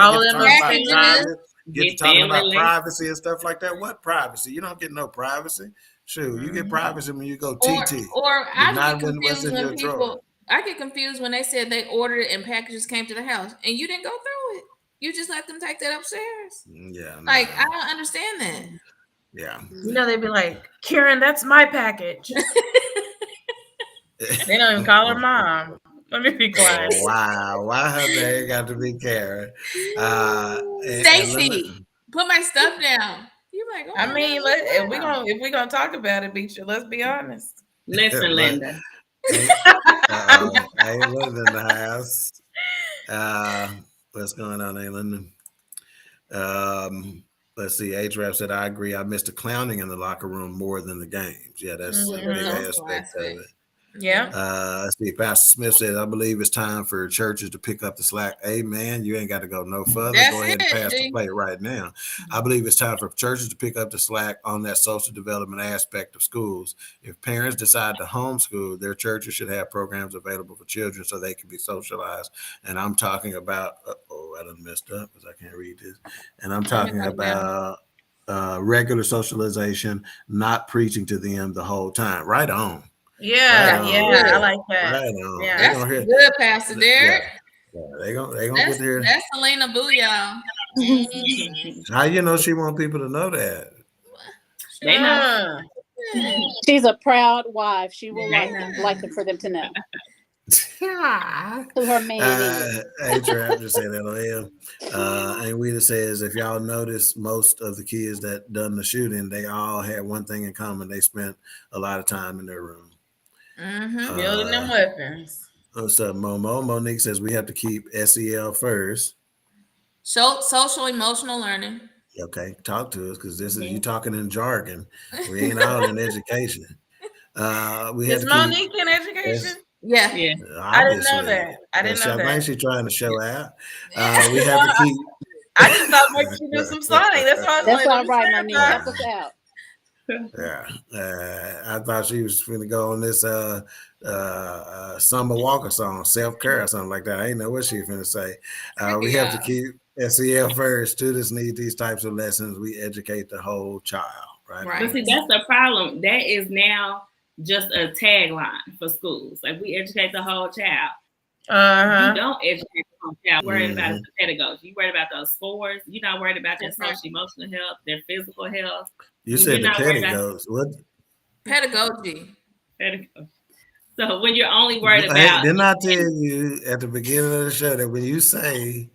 about privacy and stuff like that. What privacy? You don't get no privacy. Shoot, you get privacy when you go TT. Or I get confused when people, I get confused when they said they ordered it and packages came to the house and you didn't go through it. You just let them take that upstairs. Yeah. Like, I don't understand that. Yeah. You know, they'd be like, Karen, that's my package. They don't even call her mom. Let me be quiet. Oh, wow. Why her name got to be Karen? Stacy, put my stuff down. You're like, oh, I mean, if we gonna talk about it, Beecher, let's be honest. Listen, Linda. I ain't living in the house. What's going on, Linda? Let's see. H-Rap said, I agree. I missed the clowning in the locker room more than the games. Yeah, that's a big aspect of it. Yeah. Let's see. Pastor Smith said, I believe it's time for churches to pick up the slack. Amen. You ain't got to go no further. Go ahead and pass the plate right now. I believe it's time for churches to pick up the slack on that social development aspect of schools. If parents decide to homeschool, their churches should have programs available for children so they can be socialized. And I'm talking about, I done messed up because I can't read this. And I'm talking about regular socialization, not preaching to them the whole time. Right on. Yeah, I like that. Right on. Yeah, that's good, Pastor Derek. Yeah, they gonna get there. That's Selena Booyah. How you know she want people to know that? They know. She's a proud wife. She will like for them to know. Who her man is. H-Rap just said LOL. And Weta says, if y'all notice, most of the kids that done the shooting, they all had one thing in common. They spent a lot of time in their room. Building them weapons. What's up, Momo? Monique says we have to keep SEL first. Social emotional learning. Okay, talk to us because this is you talking in jargon. We ain't all in education. We had Is to Monique keep. in education? Yes, Yeah. I didn't know obviously. that. I didn't know I that. think she's trying to show out. Yeah. We have to keep. I just thought maybe she knew some sign. That's why I was That's like, let all me right, see Monique. her. Help us out. Yeah, I thought she was going to go on this Summer Walker song, Self Care or something like that. I didn't know what she was going to say. We have to keep SEL first. Students need these types of lessons. We educate the whole child, right? But see, that's the problem. That is now just a tagline for schools. Like, we educate the whole child. You don't educate the whole child. You're worried about the pedagogy. You're worried about those scores. You're not worried about their social emotional health, their physical health. You said the pedagogy. What? Pedagogy. So when you're only worried about, didn't I tell you at the beginning of the show that when you say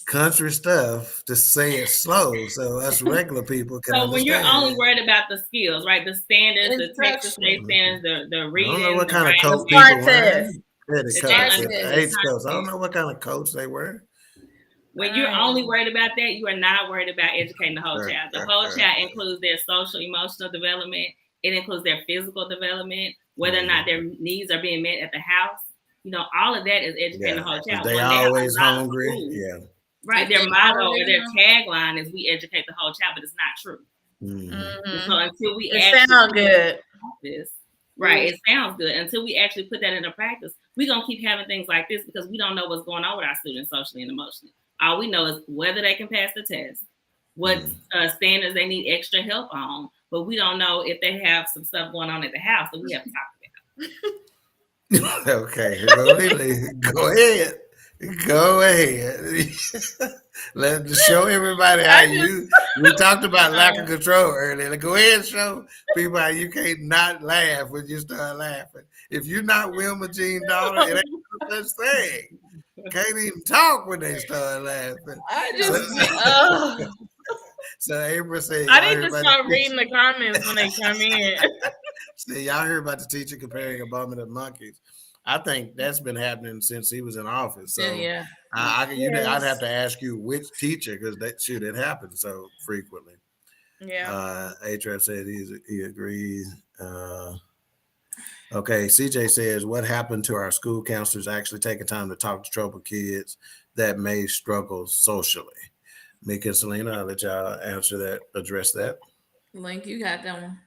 country stuff, to say it slow so us regular people can understand. So when you're only worried about the skills, right? The standards, the Texas State standards, the reading. I don't know what kind of coat people wear. The coats. I don't know what kind of coats they wear. When you're only worried about that, you are not worried about educating the whole child. The whole child includes their social, emotional development. It includes their physical development, whether or not their needs are being met at the house. You know, all of that is educating the whole child. They always hungry. Right. Their motto or their tagline is "We educate the whole child," but it's not true. So until we sound good. This, right? It sounds good. Until we actually put that into practice, we're gonna keep having things like this because we don't know what's going on with our students socially and emotionally. All we know is whether they can pass the test, what standards they need extra help on, but we don't know if they have some stuff going on at the house that we have to talk about. Okay, go ahead. Let's show everybody how we talked about lack of control earlier. Go ahead and show people how you can't not laugh when you start laughing. If you're not Wilma Jean's daughter, it ain't no such thing. Can't even talk when they start laughing. So April said, I need to start reading the comments when they come in. See, y'all heard about the teacher comparing Obama to monkeys. I think that's been happening since he was in office. So I'd have to ask you which teacher because it happens so frequently. Yeah. Atrap said he agrees. Okay, CJ says, what happened to our school counselors actually taking time to talk to troubled kids that may struggle socially? Mika and Selena, I'll let y'all address that. Link, you got that one.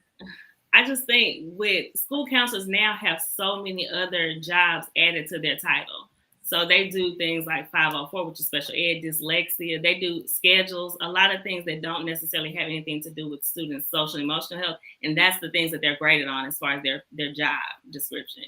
I just think with school counselors now have so many other jobs added to their title. So they do things like 504, which is special ed, dyslexia. They do schedules, a lot of things that don't necessarily have anything to do with students' social and emotional health. And that's the things that they're graded on as far as their job description.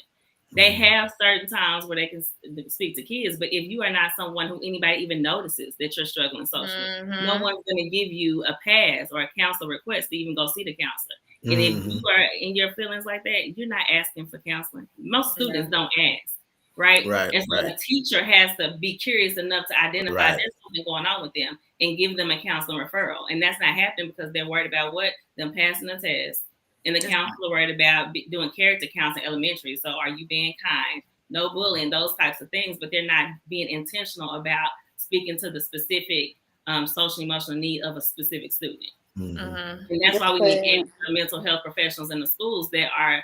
They have certain times where they can speak to kids, but if you are not someone who anybody even notices that you're struggling socially, no one's going to give you a pass or a counsel request to even go see the counselor. And if you are in your feelings like that, you're not asking for counseling. Most students don't ask, right? And so the teacher has to be curious enough to identify there's something going on with them and give them a counseling referral. And that's not happening because they're worried about them passing the test. And the counselor worried about doing character counseling elementary. So are you being kind? No bullying, those types of things. But they're not being intentional about speaking to the specific social emotional need of a specific student. And that's why we need mental health professionals in the schools that are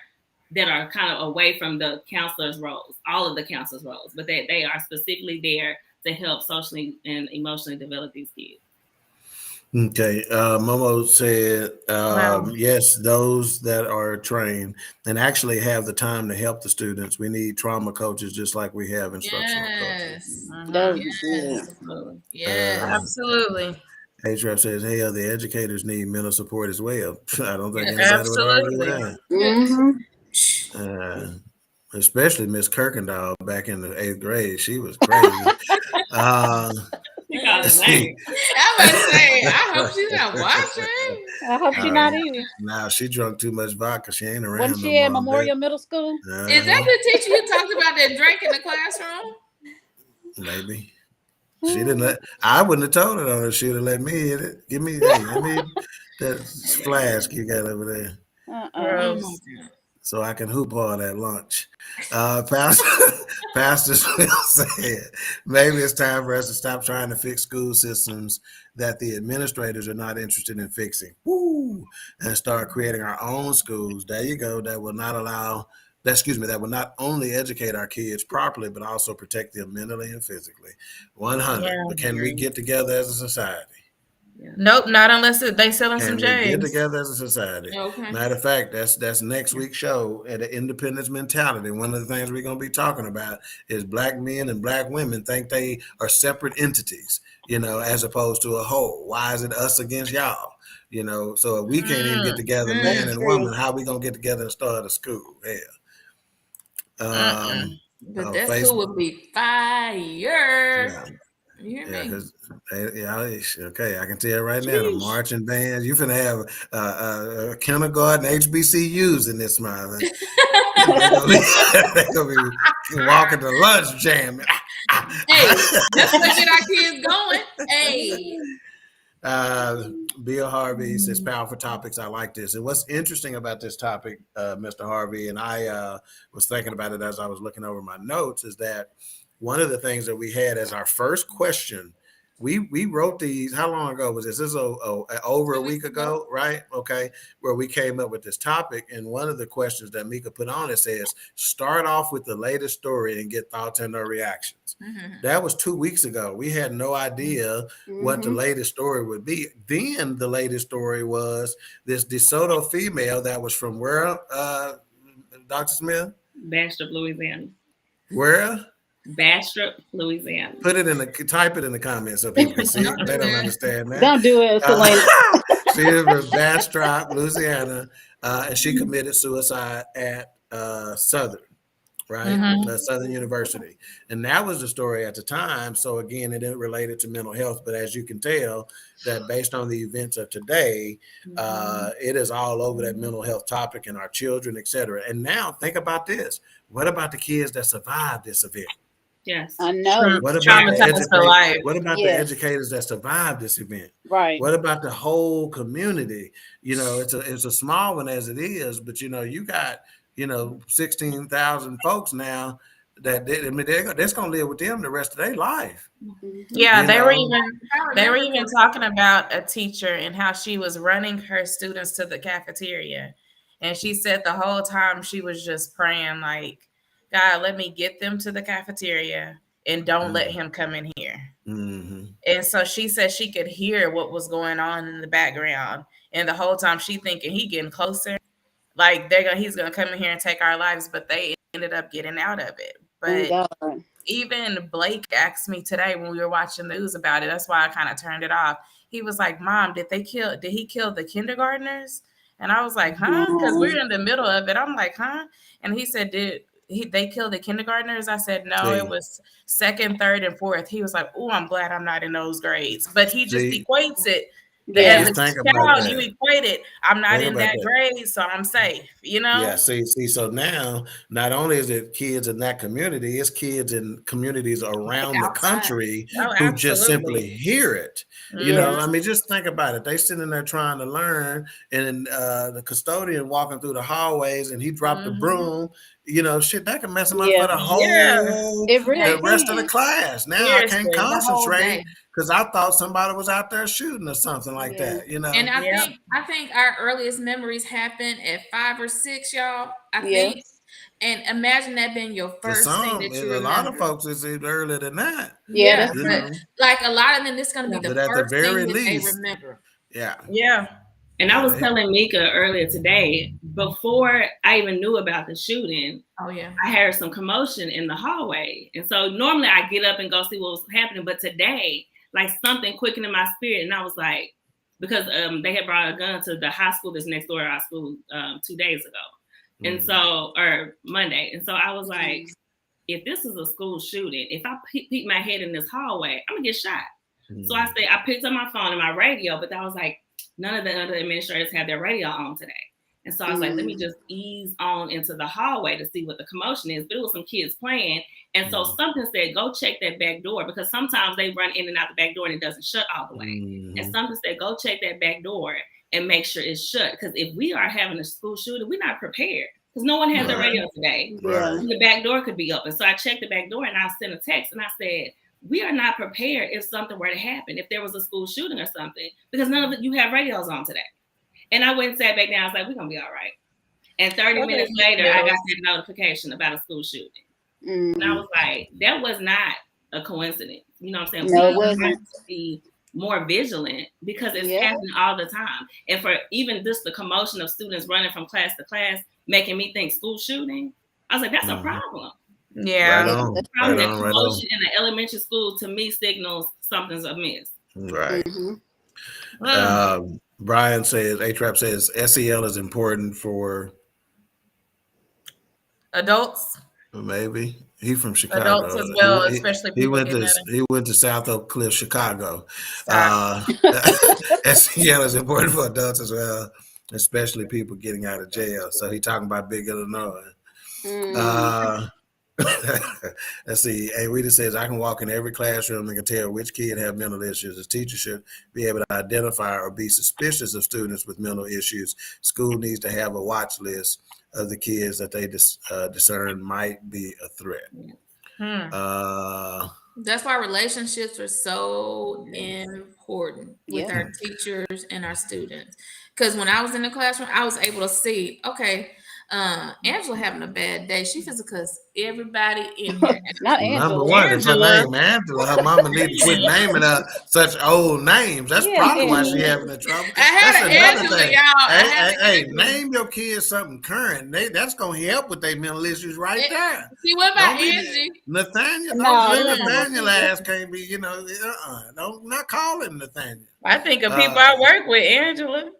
kind of away from the counselors' roles, all of the counselors' roles, but they are specifically there to help socially and emotionally develop these kids. Okay. Momo said, yes, those that are trained and actually have the time to help the students. We need trauma coaches just like we have instructional coaches. Absolutely. H-Rep says, hell, the educators need mental support as well. I don't think anybody would argue that. Especially Miss Kirkendall back in the 8th grade. She was crazy. You got his name. I was say, I hope she's not watching. I hope she's not either. Nah, she drunk too much vodka. She ain't around. Wasn't she at Memorial Middle School? Is that the teacher you talked about that drank in the classroom? Maybe. She didn't I wouldn't have told her though. She'd have let me hit it. Give me that flask you got over there. so I can hoop hard at lunch. Pastor Smith said, maybe it's time for us to stop trying to fix school systems that the administrators are not interested in fixing. Woo! And start creating our own schools. There you go. That will not that will not only educate our kids properly, but also protect them mentally and physically. 100. Yeah. But can we get together as a society? Yeah. Nope, not unless they selling some Can we get J's. together as a society? Okay. Matter of fact, that's next week's show at the Independence Mentality. One of the things we're going to be talking about is Black men and Black women think they are separate entities, as opposed to a whole. Why is it us against y'all? So if we can't even get together, man and woman, how we going to get together and start a school? But that school would be fire. Yeah. You hear me? Okay, I can tell right now, the marching bands, you finna have kindergarten HBCUs in this month. They're gonna be walking to lunch jamming. Hey, that's what get our kids going. Hey. Bill Harvey says, powerful topics. I like this. And what's interesting about this topic, Mr. Harvey, and I was thinking about it as I was looking over my notes, is that one of the things that we had as our first question, we wrote these, how long ago was this? This is over a week ago, right? Okay, where we came up with this topic. And one of the questions that Mika put on, it says, start off with the latest story and get thoughts and their reactions. That was 2 weeks ago. We had no idea what the latest story would be. Then the latest story was this DeSoto female that was from where, Dr. Smith? Bastrop, Louisiana. Where? Bastrop, Louisiana. Type it in the comments so people can see it. They don't understand that. Don't do it, Selena. She is from Bastrop, Louisiana, and she committed suicide at Southern, right? Southern University. And that was the story at the time. So again, it didn't relate it to mental health, but as you can tell, that based on the events of today, it is all over that mental health topic and our children, et cetera. And now think about this. What about the kids that survived this event? Yes, I know. What about Traumatized for life. What about the educators that survived this event? Right. What about the whole community? It's a small one as it is, but you got 16,000 folks now that they're going to live with them the rest of their life. Yeah, they were even talking about a teacher and how she was running her students to the cafeteria, and she said the whole time she was just praying like, God, let me get them to the cafeteria and don't let him come in here. And so she said she could hear what was going on in the background, and the whole time she thinking he getting closer, like he's gonna come in here and take our lives, but they ended up getting out of it. But even Blake asked me today when we were watching the news about it. That's why I kind of turned it off. He was like, Mom, did he kill the kindergartners? And I was like, huh? Because we're in the middle of it. I'm like, huh? And he said, they killed the kindergartners? I said, no, it was second, third, and fourth. He was like, oh, I'm glad I'm not in those grades. But he just equates it. As a child, you equate it. I'm not in that grade, so I'm safe, Yeah, see, so now, not only is it kids in that community, it's kids in communities around the country who just simply hear it. Just think about it. They sitting there trying to learn, and the custodian walking through the hallways, and he dropped the broom. Shit, that can mess them up for the whole the rest of the class. Now I can't concentrate because I thought somebody was out there shooting or something like that. And I think our earliest memories happened at 5 or 6, y'all. I think. And imagine that being your first thing that you remember. A lot of folks is earlier than that. Yeah, but like a lot of them, this is going to be the first thing that they remember. Yeah. And I was telling Mika earlier today, before I even knew about the shooting, I heard some commotion in the hallway. And so normally I get up and go see what was happening. But today, like something quickened in my spirit. And I was like, because they had brought a gun to the high school that's next door to our school 2 days ago. And so, or Monday. And so I was like, if this is a school shooting, if I peek my head in this hallway, I'm going to get shot. So I picked up my phone and my radio, but I was like, none of the other administrators had their radio on today. And so I was like, let me just ease on into the hallway to see what the commotion is. But it was some kids playing. And so something said, go check that back door, because sometimes they run in and out the back door and it doesn't shut all the way. And something said, go check that back door and make sure it's shut. Because if we are having a school shooting, we're not prepared. because no one has a radio today. Right. The back door could be open. So I checked the back door and I sent a text and I said, we are not prepared if something were to happen, if there was a school shooting or something, because none of you have radios on today. And I went and sat back down. I was like, we're going to be all right. And 30 minutes later, I got that notification about a school shooting. And I was like, that was not a coincidence. You know what I'm saying? No, we it wasn't. have to be more vigilant because it's happening all the time. And for even just the commotion of students running from class to class, making me think school shooting, I was like, that's a problem. Yeah. Right on. Commotion in the elementary school to me signals something's amiss. Right. Brian says, A-Trap says, SEL is important for adults. Maybe he from Chicago. Adults as well, especially people. He went to South Oak Cliff, Chicago. SEL is important for adults as well, especially people getting out of jail. So he talking about Big Illinois. Let's see. Rita says, I can walk in every classroom and can tell which kid have mental issues. A teacher should be able to identify or be suspicious of students with mental issues. School needs to have a watch list of the kids that they discern might be a threat. That's why relationships are so important with our teachers and our students. Because when I was in the classroom, I was able to see, okay, Angela having a bad day. She feels because everybody in here. Not Angela. Number one, it's her name, Angela. Her mama need to quit naming her such old names. That's probably why she having the trouble. I had an Angela, y'all. Hey, name your kids something current. That's gonna help with their mental issues right there. See, what about Angie? Nathaniel. Nathaniel ass can't be, don't not call him Nathaniel. I think of people I work with, Angela.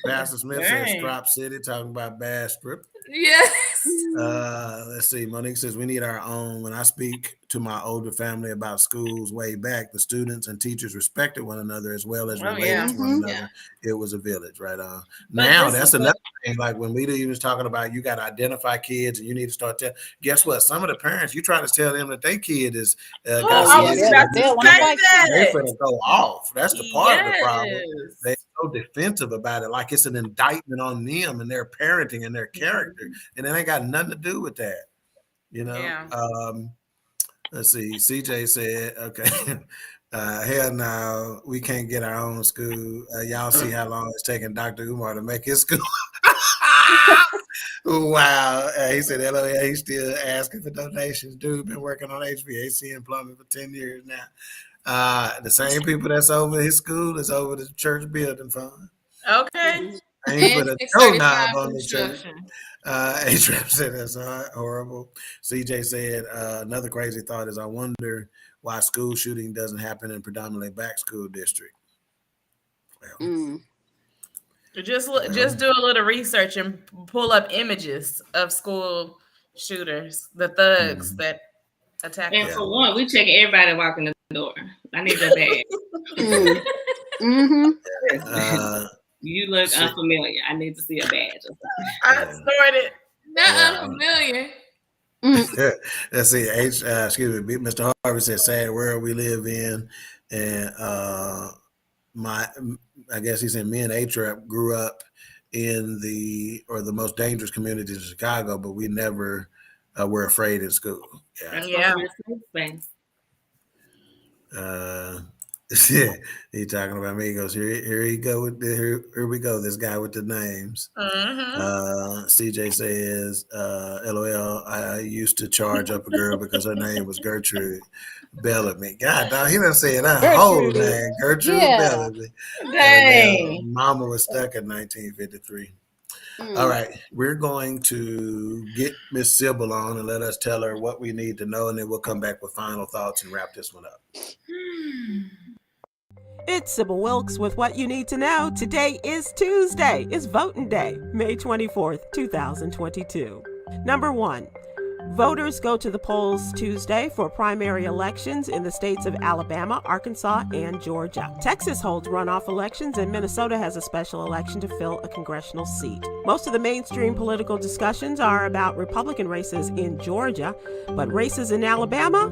Pastor Smith says Strop City, talking about bad script. Yes. Let's see. Monique says we need our own. When I speak to my older family about schools way back, the students and teachers respected one another as well as related to one another. It was a village, right on. Now that's another thing. Like when Lita was talking about, you got to identify kids and you need to start telling. Guess what? Some of the parents, you try to tell them that their kid is they're going to go off. That's the part of the problem. They're so defensive about it, like it's an indictment on them and their parenting and their character, and it ain't got nothing to do with that, Let's see. CJ said, "Okay, hell no, we can't get our own school. Y'all see how long it's taking Dr. Umar to make his school." Wow. He said, "LOL, he's still asking for donations. Dude, been working on HVAC and plumbing for 10 years now." The same people that's over his school is over the church building fund. Okay. Ain't put a doorknob on the church. A-Trap said that's horrible. CJ said another crazy thought is I wonder why school shooting doesn't happen in predominantly black school district. Well, just do a little research and pull up images of school shooters, the thugs that attack. And for one, we check everybody walking the door. I need that badge. You look unfamiliar. I need to see a badge. I started not unfamiliar. Let's see. Mr. Harvey said, "Sad world we live in," and I guess he said, "Me and A-Trap grew up in the most dangerous communities in Chicago, but we never were afraid in school." He talking about me. He goes, here we go. This guy with the names. CJ says, LOL, I used to charge up a girl because her name was Gertrude Bellamy. God, dog, he done said her whole name, Gertrude Bellamy. Dang. And, Mama was stuck in 1953. All right, we're going to get Miss Sybil on and let us tell her what we need to know, and then we'll come back with final thoughts and wrap this one up. It's Sybil Wilkes with what you need to know. Today is Tuesday. It's voting day, May 24th, 2022. Number 1. Voters go to the polls Tuesday for primary elections in the states of Alabama, Arkansas, and Georgia. Texas holds runoff elections, and Minnesota has a special election to fill a congressional seat. Most of the mainstream political discussions are about Republican races in Georgia, but races in Alabama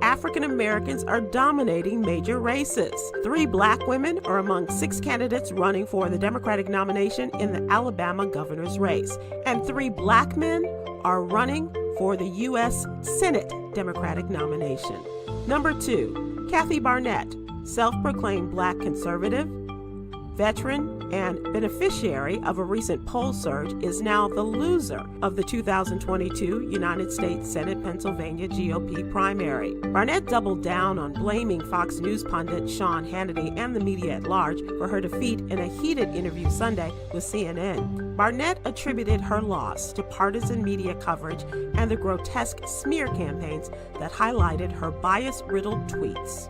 African Americans are dominating major races. 3 black women are among 6 candidates running for the Democratic nomination in the Alabama governor's race, and 3 black men are running for the U.S. Senate Democratic nomination. Number 2, Kathy Barnett, self-proclaimed black conservative, veteran, and beneficiary of a recent poll surge, is now the loser of the 2022 United States Senate Pennsylvania GOP primary. Barnett doubled down on blaming Fox News pundit Sean Hannity and the media at large for her defeat in a heated interview Sunday with CNN. Barnett attributed her loss to partisan media coverage and the grotesque smear campaigns that highlighted her bias-riddled tweets.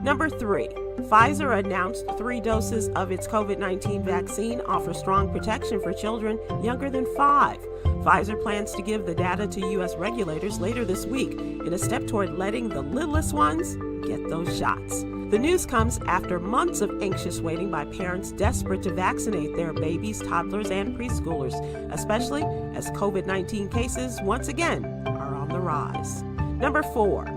Number 3, Pfizer announced 3 doses of its COVID-19 vaccine offer strong protection for children younger than 5. Pfizer plans to give the data to U.S. regulators later this week in a step toward letting the littlest ones get those shots. The news comes after months of anxious waiting by parents desperate to vaccinate their babies, toddlers, and preschoolers, especially as COVID-19 cases once again are on the rise. Number 4,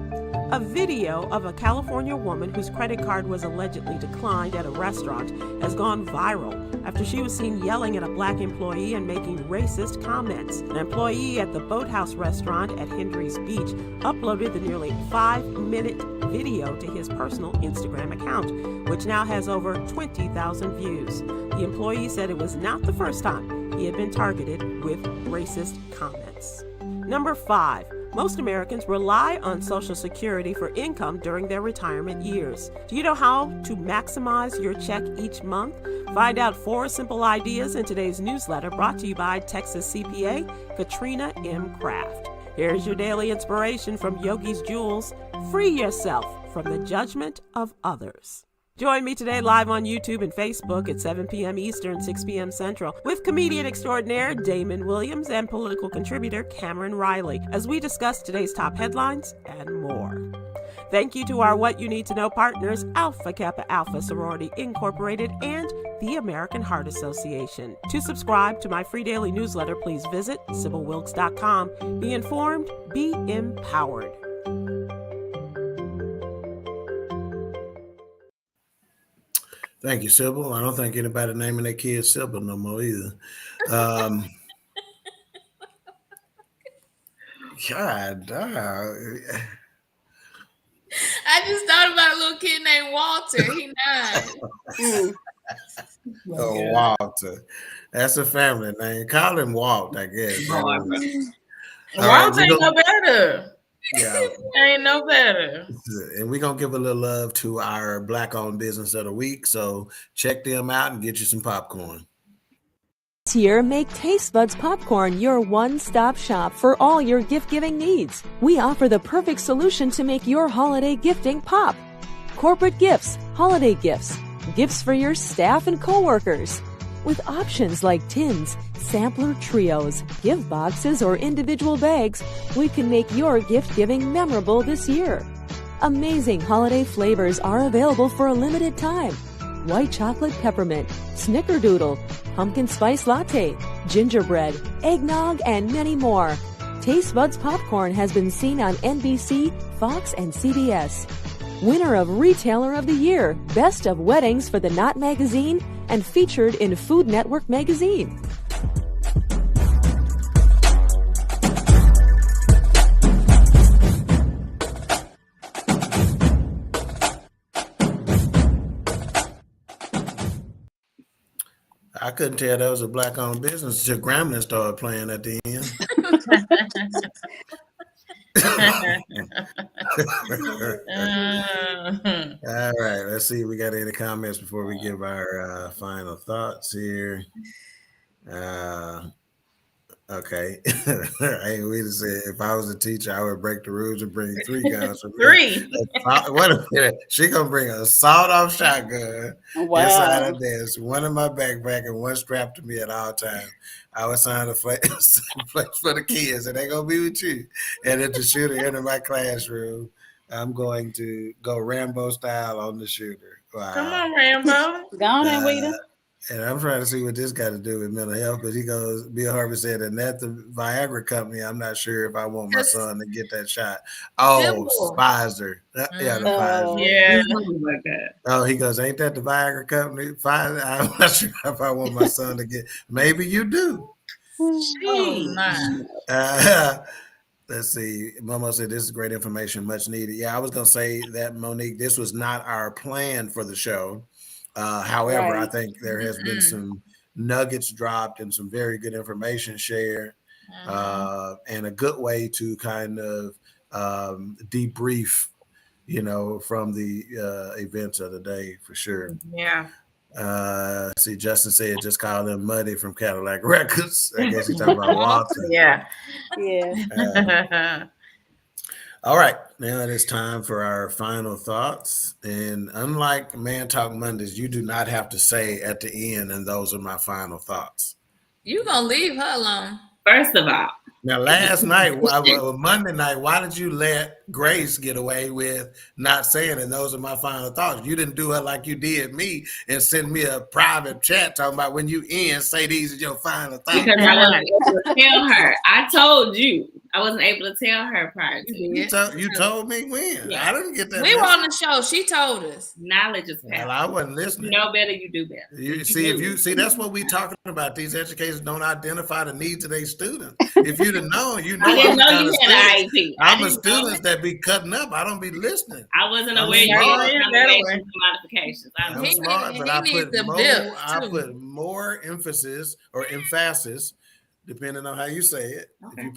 a video of a California woman whose credit card was allegedly declined at a restaurant has gone viral after she was seen yelling at a black employee and making racist comments. An employee at the Boathouse restaurant at Hendry's Beach uploaded the nearly 5-minute video to his personal Instagram account, which now has over 20,000 views. The employee said it was not the first time he had been targeted with racist comments. Number 5, most Americans rely on Social Security for income during their retirement years. Do you know how to maximize your check each month? Find out 4 simple ideas in today's newsletter brought to you by Texas CPA Katrina M. Kraft. Here's your daily inspiration from Yogi's Jewels. Free yourself from the judgment of others. Join me today live on YouTube and Facebook at 7 p.m. Eastern, 6 p.m. Central with comedian extraordinaire Damon Williams and political contributor Cameron Riley as we discuss today's top headlines and more. Thank you to our What You Need to Know partners, Alpha Kappa Alpha Sorority Incorporated and the American Heart Association. To subscribe to my free daily newsletter, please visit SybylWilkes.com. Be informed, be empowered. Thank you, Sybil. I don't think anybody naming their kids Sybil no more either. God, I just thought about a little kid named Walter. He 9. Oh, Walter. That's a family name. Call him Walt, I guess. Walt ain't no better. Yeah. Ain't no better. And we're going to give a little love to our Black-owned business of the week. So check them out and get you some popcorn. This year, make Taste Buds Popcorn your one-stop shop for all your gift-giving needs. We offer the perfect solution to make your holiday gifting pop. Corporate gifts, holiday gifts, gifts for your staff and coworkers. With options like tins, sampler trios, gift boxes, or individual bags, we can make your gift-giving memorable this year. Amazing holiday flavors are available for a limited time. White chocolate peppermint, snickerdoodle, pumpkin spice latte, gingerbread, eggnog, and many more. Taste Buds Popcorn has been seen on NBC, Fox, and CBS. Winner of Retailer of the Year, Best of Weddings for the Knot magazine, and featured in Food Network magazine. I couldn't tell that was a Black-owned business until Gremlin started playing at the end. All right, let's see if we got any comments before we give our final thoughts here. Okay. Hey, we just said if I was a teacher, I would break the rules and bring 3 guns. 3. Wait a minute. She gonna bring a sawed-off shotgun inside her desk, one in my backpack, and one strapped to me at all times. I was trying to play for the kids, and they gonna be with you. And if the shooter entered my classroom, I'm going to go Rambo style on the shooter. Wow. Come on, Rambo. Go on, Anita. And I'm trying to see what this got to do with mental health. But he goes, Bill Harvey said, and at the Viagra company, I'm not sure if I want my son to get that shot. Oh, Pfizer. Yeah, the Pfizer. Yeah. Oh, he goes, ain't that the Viagra company? Pfizer. I'm not sure if I want my son to get. Maybe you do. Let's see. Momo said, this is great information, much needed. Yeah, I was going to say that, Monique, this was not our plan for the show. However, I think there has been some nuggets dropped and some very good information shared, and a good way to kind of debrief, from the events of the day for sure. Yeah. See, Justin said just call them Muddy from Cadillac Records. I guess he's talking about Walter. Yeah. All right, now it is time for our final thoughts. And unlike Man Talk Mondays, you do not have to say at the end, and those are my final thoughts. You gonna leave her alone. First of all. Now, last night, Monday night, why did you let Grace get away with not saying, and those are my final thoughts? You didn't do her like you did me and send me a private chat talking about when you say these are your final thoughts. Because I wasn't able to tell her. I told you. I wasn't able to tell her prior to. You told me when? Yeah. I didn't get that. We were on the show. She told us. Knowledge is power. Well, I wasn't listening. You know better, you do better. You see, that's what we talking about. These educators don't identify the needs of their students. If you'd have known, you know. I didn't know you had an IEP. I'm a student that be cutting up. I don't be listening. I wasn't aware you had modifications. I'm smart, but I put more emphasis or emphasis, depending on how you say it. Okay. If you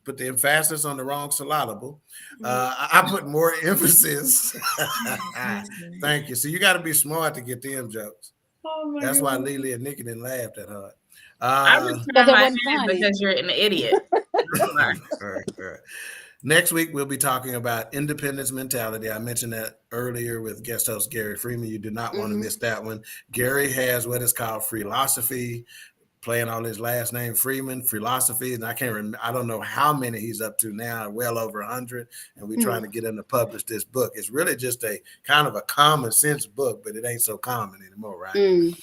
put the emphasis on the wrong syllable, I put more emphasis. Thank you. So you got to be smart to get them jokes. That's why Lily and Nikki didn't laugh that hard. I was because you're an idiot. All right. Next week, we'll be talking about independence mentality. I mentioned that earlier with guest host Gary Freeman. You do not want to miss that one. Gary has what is called philosophy, playing on his last name, Freeman, philosophy. And I can't remember, I don't know how many he's up to now, well over 100. And we're trying to get him to publish this book. It's really just a kind of a common sense book, but it ain't so common anymore, right?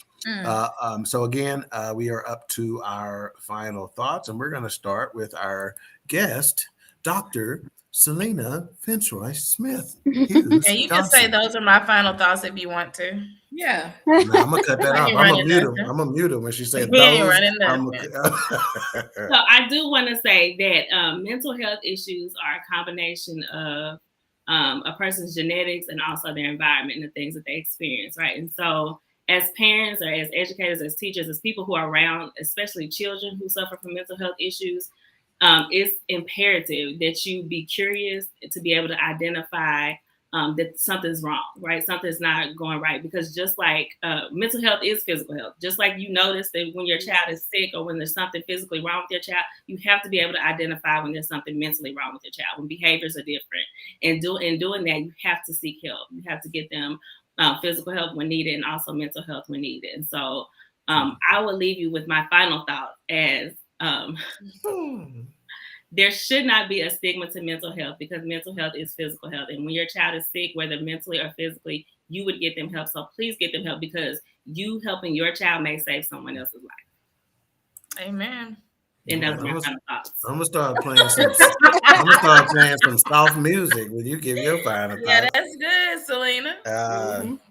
So again, we are up to our final thoughts, and we're going to start with our guest, Dr. Selena Fitzroy Smith. And you can say those are my final thoughts if you want to. Yeah. No, I'm gonna cut that off. I'm gonna mute her when she said those. So I do want to say that mental health issues are a combination of a person's genetics and also their environment and the things that they experience, right? And so as parents or as educators, as teachers, as people who are around, especially children who suffer from mental health issues, it's imperative that you be curious to be able to identify that something's wrong, right? Something's not going right. Because just like mental health is physical health, just like you notice that when your child is sick or when there's something physically wrong with your child, you have to be able to identify when there's something mentally wrong with your child, when behaviors are different. And doing that, you have to seek help. You have to get them physical help when needed and also mental health when needed. And so I will leave you with my final thought as there should not be a stigma to mental health, because mental health is physical health. And when your child is sick, whether mentally or physically, you would get them help. So please get them help, because you helping your child may save someone else's life. Amen. And that's my final thoughts. I'm gonna start playing some soft music when you give your final thoughts. Yeah, that's good, Selena.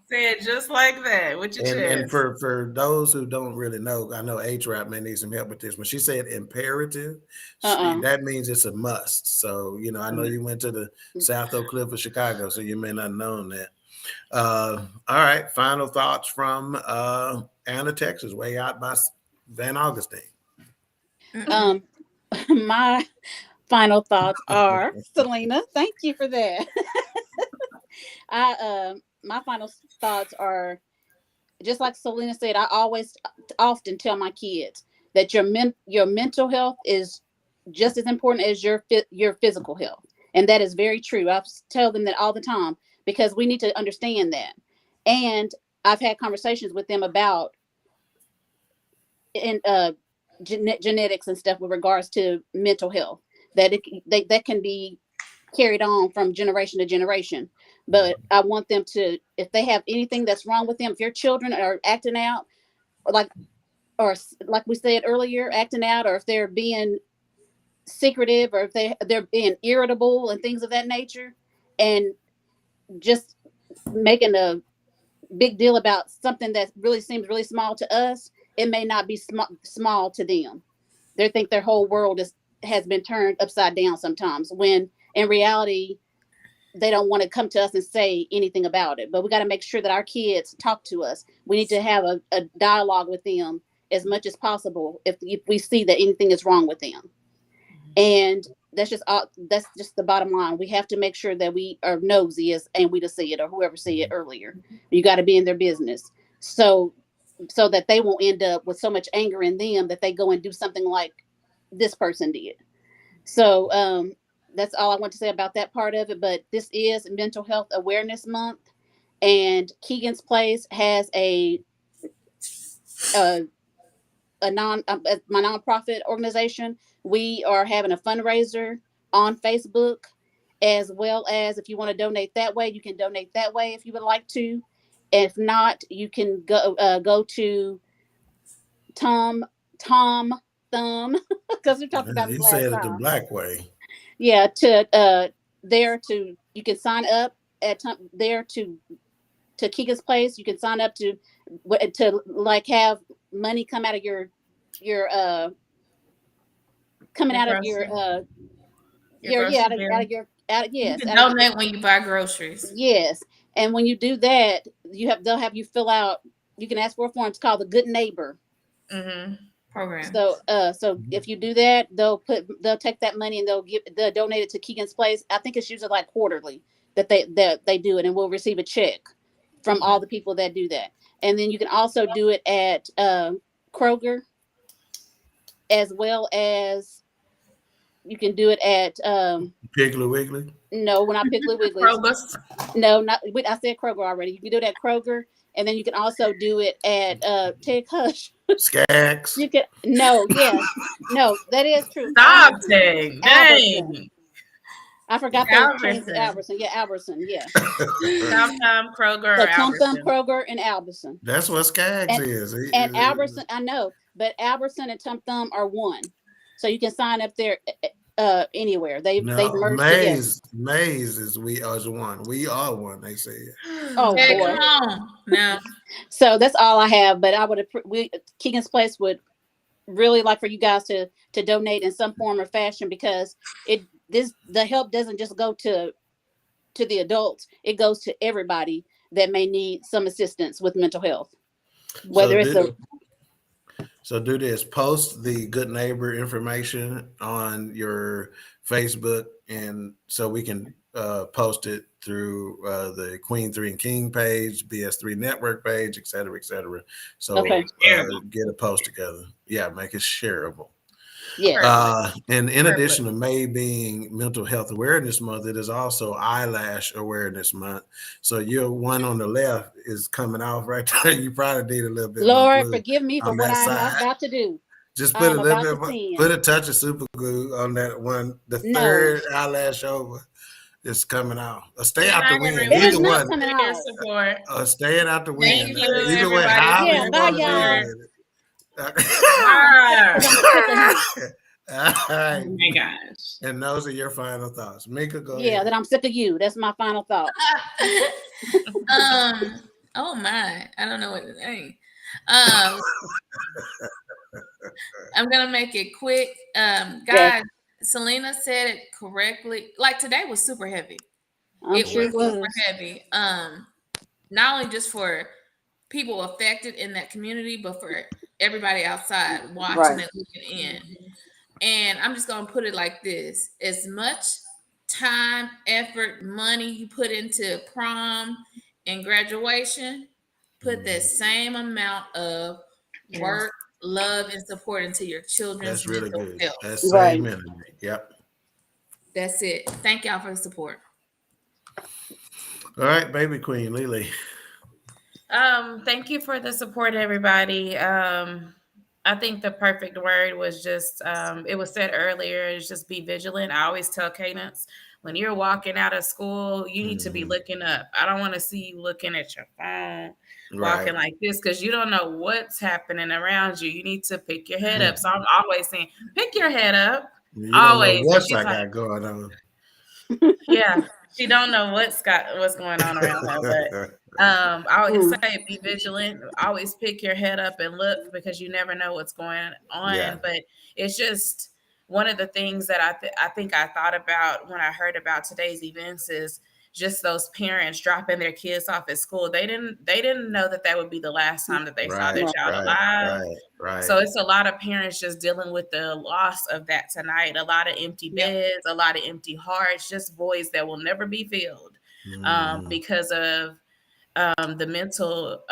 Say it just like that. What you said. And for those who don't really know, I know H-Rap may need some help with this. When she said imperative, that means it's a must. So, I know you went to the South Oak Cliff of Chicago, so you may not have known that. All right, final thoughts from Anna, Texas, way out by Van Augustine. My final thoughts are, Selena, thank you for that. My final thoughts are, just like Selena said, I often tell my kids that your mental health is just as important as your physical health. And that is very true. I tell them that all the time, because we need to understand that. And I've had conversations with them about genetics and stuff with regards to mental health, that that can be carried on from generation to generation. But I want them to, if they have anything that's wrong with them, if your children are acting out, like, or like we said earlier, acting out, or if they're being secretive, or if they're being irritable and things of that nature, and just making a big deal about something that really seems really small to us, it may not be small to them. They think their whole world has been turned upside down sometimes, when in reality they don't want to come to us and say anything about it. But we got to make sure that our kids talk to us. We need to have a dialogue with them as much as possible if we see that anything is wrong with them. And that's just the bottom line. We have to make sure that we are nosy, and we to see it, or whoever see it earlier. You got to be in their business, so that they won't end up with so much anger in them that they go and do something like this person did. So that's all I want to say about that part of it. But this is Mental Health Awareness Month, and Keegan's Place has my nonprofit organization. We are having a fundraiser on Facebook, as well as if you want to donate that way, you can donate that way if you would like to. If not, you can go to Tom Thumb, because we talked about You this last said it the time. black way. Yeah, you can sign up at there to Keegan's Place. You can sign up to like have money come out of your coming out of your You can donate when you buy groceries. Yes, and when you do that, they'll have you fill out. You can ask for a form. It's called the Good Neighbor program. So if you do that, they'll take that money and they'll donate it to Keegan's Place. I think it's usually like quarterly that they do it, and we'll receive a check from all the people that do that. And then you can also do it at Kroger, as well as you can do it at Piggly Wiggly. No, we're not Piggly Wiggly's. No, not. I said Kroger already. You can do it at Kroger, and then you can also do it at Tig Hush. Skaggs. You can no, that is true. Stop, Tig. Dang. I forgot they changed to Albertson. Yeah, Albertson. Yeah. Tom Kroger. So Tom Kroger and Albertson. That's what Skaggs is. And Albertson, I know, but Albertson and Tom Thumb are one, so you can sign up there anywhere. They merged together. Maze is one. We are one. They say. Oh boy. Come on. No. So that's all I have. But I would Keegan's Place would really like for you guys to donate in some form or fashion, because the help doesn't just go to the adults. It goes to everybody that may need some assistance with mental health. So do this. Post the Good Neighbor information on your Facebook, and so we can post it through the Queen3 King page, BS3 Network page, et cetera, et cetera. So get a post together. Yeah, make it shareable. Yeah. And in addition to May being Mental Health Awareness Month, it is also Eyelash Awareness Month. So your one on the left is coming off right there. You probably need a little bit. Lord, forgive me for what I'm about to do. Just put a little bit, put a touch of super glue on that one. The third eyelash over is coming out. Stay out the wind. Either one. Stay it out the wind. Either way, how you want to deal with it. Oh my gosh. And those are your final thoughts. Mika, go ahead. Yeah, that I'm sick of you. That's my final thought. Oh my. I don't know what to say. I'm gonna make it quick. Guys, Selena said it correctly. Like today was super heavy. It was super heavy. Not only just for people affected in that community, but for everybody outside watching and looking in. And I'm just gonna put it like this: as much time, effort, money you put into prom and graduation, put that same amount of work, love, and support into your children's mental health. That's same energy. Yep. That's it. Thank y'all for the support. All right, baby queen Lily. Thank you for the support, everybody. I think the perfect word was just, it was said earlier, is just be vigilant. I always tell Cadence, when you're walking out of school, you need to be looking up. I don't want to see you looking at your phone, walking like this, because you don't know what's happening around you. You need to pick your head up. So I'm always saying, pick your head up. You always. Don't know what I got going on. Yeah, she don't know what's going on around her. But I always say, be vigilant. Always pick your head up and look, because you never know what's going on. Yeah. But it's just one of the things that I think I thought about when I heard about today's events is just those parents dropping their kids off at school. They didn't know that would be the last time that they saw their child alive. Right. So it's a lot of parents just dealing with the loss of that tonight. A lot of empty beds, a lot of empty hearts, just voids that will never be filled because of the mental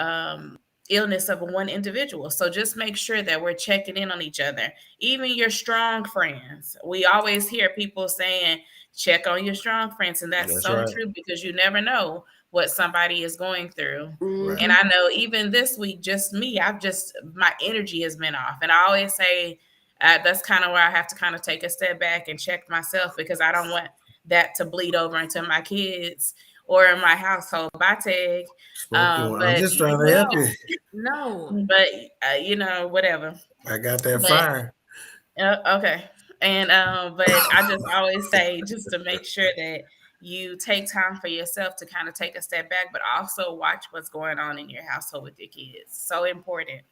illness of one individual. So just make sure that we're checking in on each other. Even your strong friends. We always hear people saying, check on your strong friends. And that's so true, because you never know what somebody is going through. Mm-hmm. And I know even this week, just me, my energy has been off. And I always say that's kind of where I have to kind of take a step back and check myself, because I don't want that to bleed over into my kids or in my household. Bye, Teg. I'm just trying to help you. No, but whatever. I got that fire. Okay. And but I just always say, just to make sure that you take time for yourself to kind of take a step back, but also watch what's going on in your household with your kids. So important,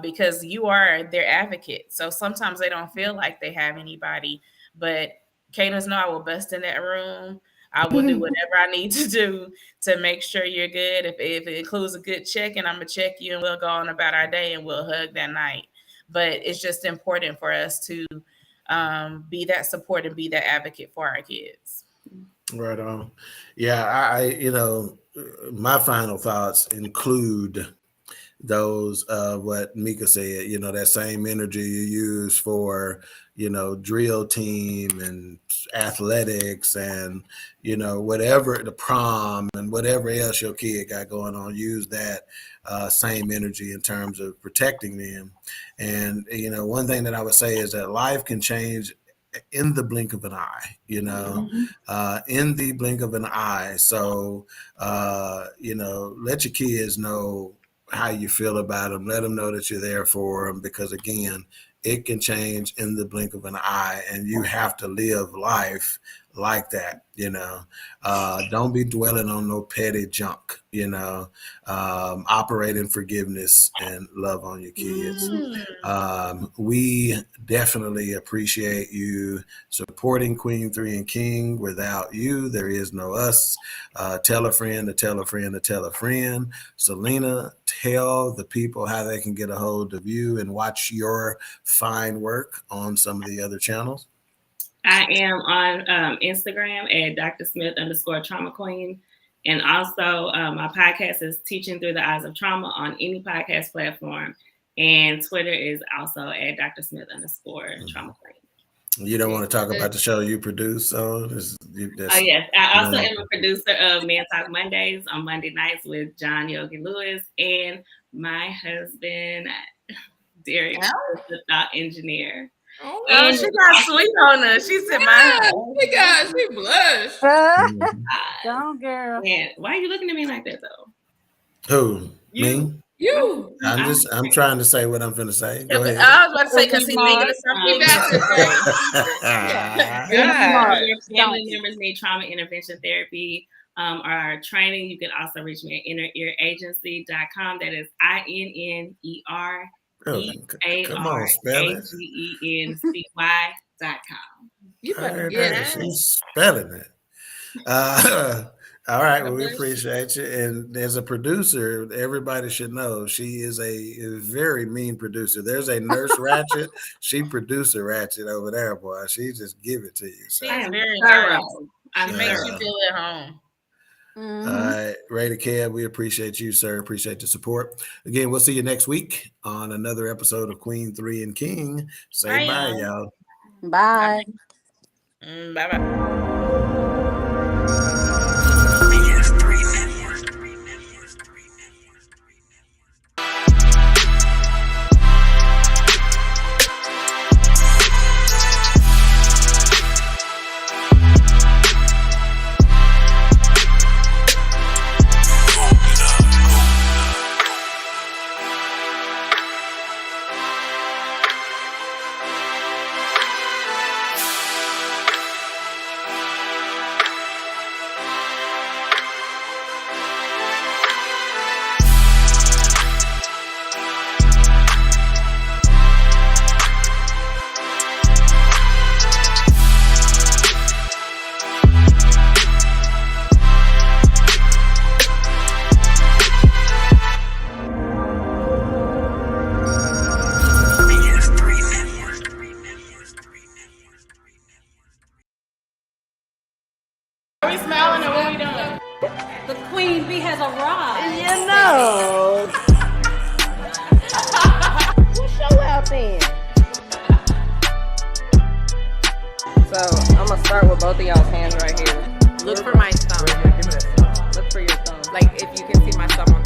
because you are their advocate. So sometimes they don't feel like they have anybody, but Candace know I will bust in that room. I will do whatever I need to do to make sure you're good. If it includes a good check, and I'm going to check you, and we'll go on about our day and we'll hug that night. But it's just important for us to be that support and be that advocate for our kids. Right on. Yeah, I my final thoughts include those what Mika said, that same energy you use for, drill team and athletics and, whatever, the prom and whatever else your kid got going on, use that same energy in terms of protecting them. And, one thing that I would say is that life can change in the blink of an eye, in the blink of an eye. So, let your kids know how you feel about them. Let them know that you're there for them, because again, it can change in the blink of an eye, and you have to live life like that. Don't be dwelling on no petty junk, operate in forgiveness and love on your kids. We definitely appreciate you supporting Queen3 and King. Without you, there is no us. Tell a friend to tell a friend to tell a friend. Selena, tell the people how they can get a hold of you and watch your fine work on some of the other channels. I am on Instagram at Dr. Smith_Trauma Queen. And also my podcast is Teaching Through the Eyes of Trauma on any podcast platform. And Twitter is also at Dr. Smith_Trauma Queen. You don't want to talk about the show you produce? Yes. I also am a producer of Man Talk Mondays on Monday nights with John Yogi Lewis and my husband, Derek, the thought engineer. Oh, she got sweet on her. She said, she blushed. Don't, girl. Man, why are you looking at me like that, though? Who? Me? You. I'm trying to say what I'm finna say. Go ahead. I was about to say, because he's thinking of something about to say. Family members need trauma intervention therapy. Our training, you can also reach me at innerearagency.com. That is INNER. EARAGENCY.com. You better get it. She's spelling it. All right. Well, we appreciate you. And as a producer, everybody should know she is a very mean producer. There's a nurse Ratchet. She producer Ratchet over there, boy. She just give it to you. So. She's very thorough. She makes you feel at home. Mm-hmm. All right, Ray Cab, we appreciate you, sir. Appreciate the support. Again, we'll see you next week on another episode of Queen3 and King. Say bye, y'all. Bye. Bye-bye. Are we smiling or what we doing? The Queen Bee has arrived. You know. We'll show out then. So I'm gonna start with both of y'all's hands right here. Look for my thumb. Look for your thumb. Like if you can see my thumb on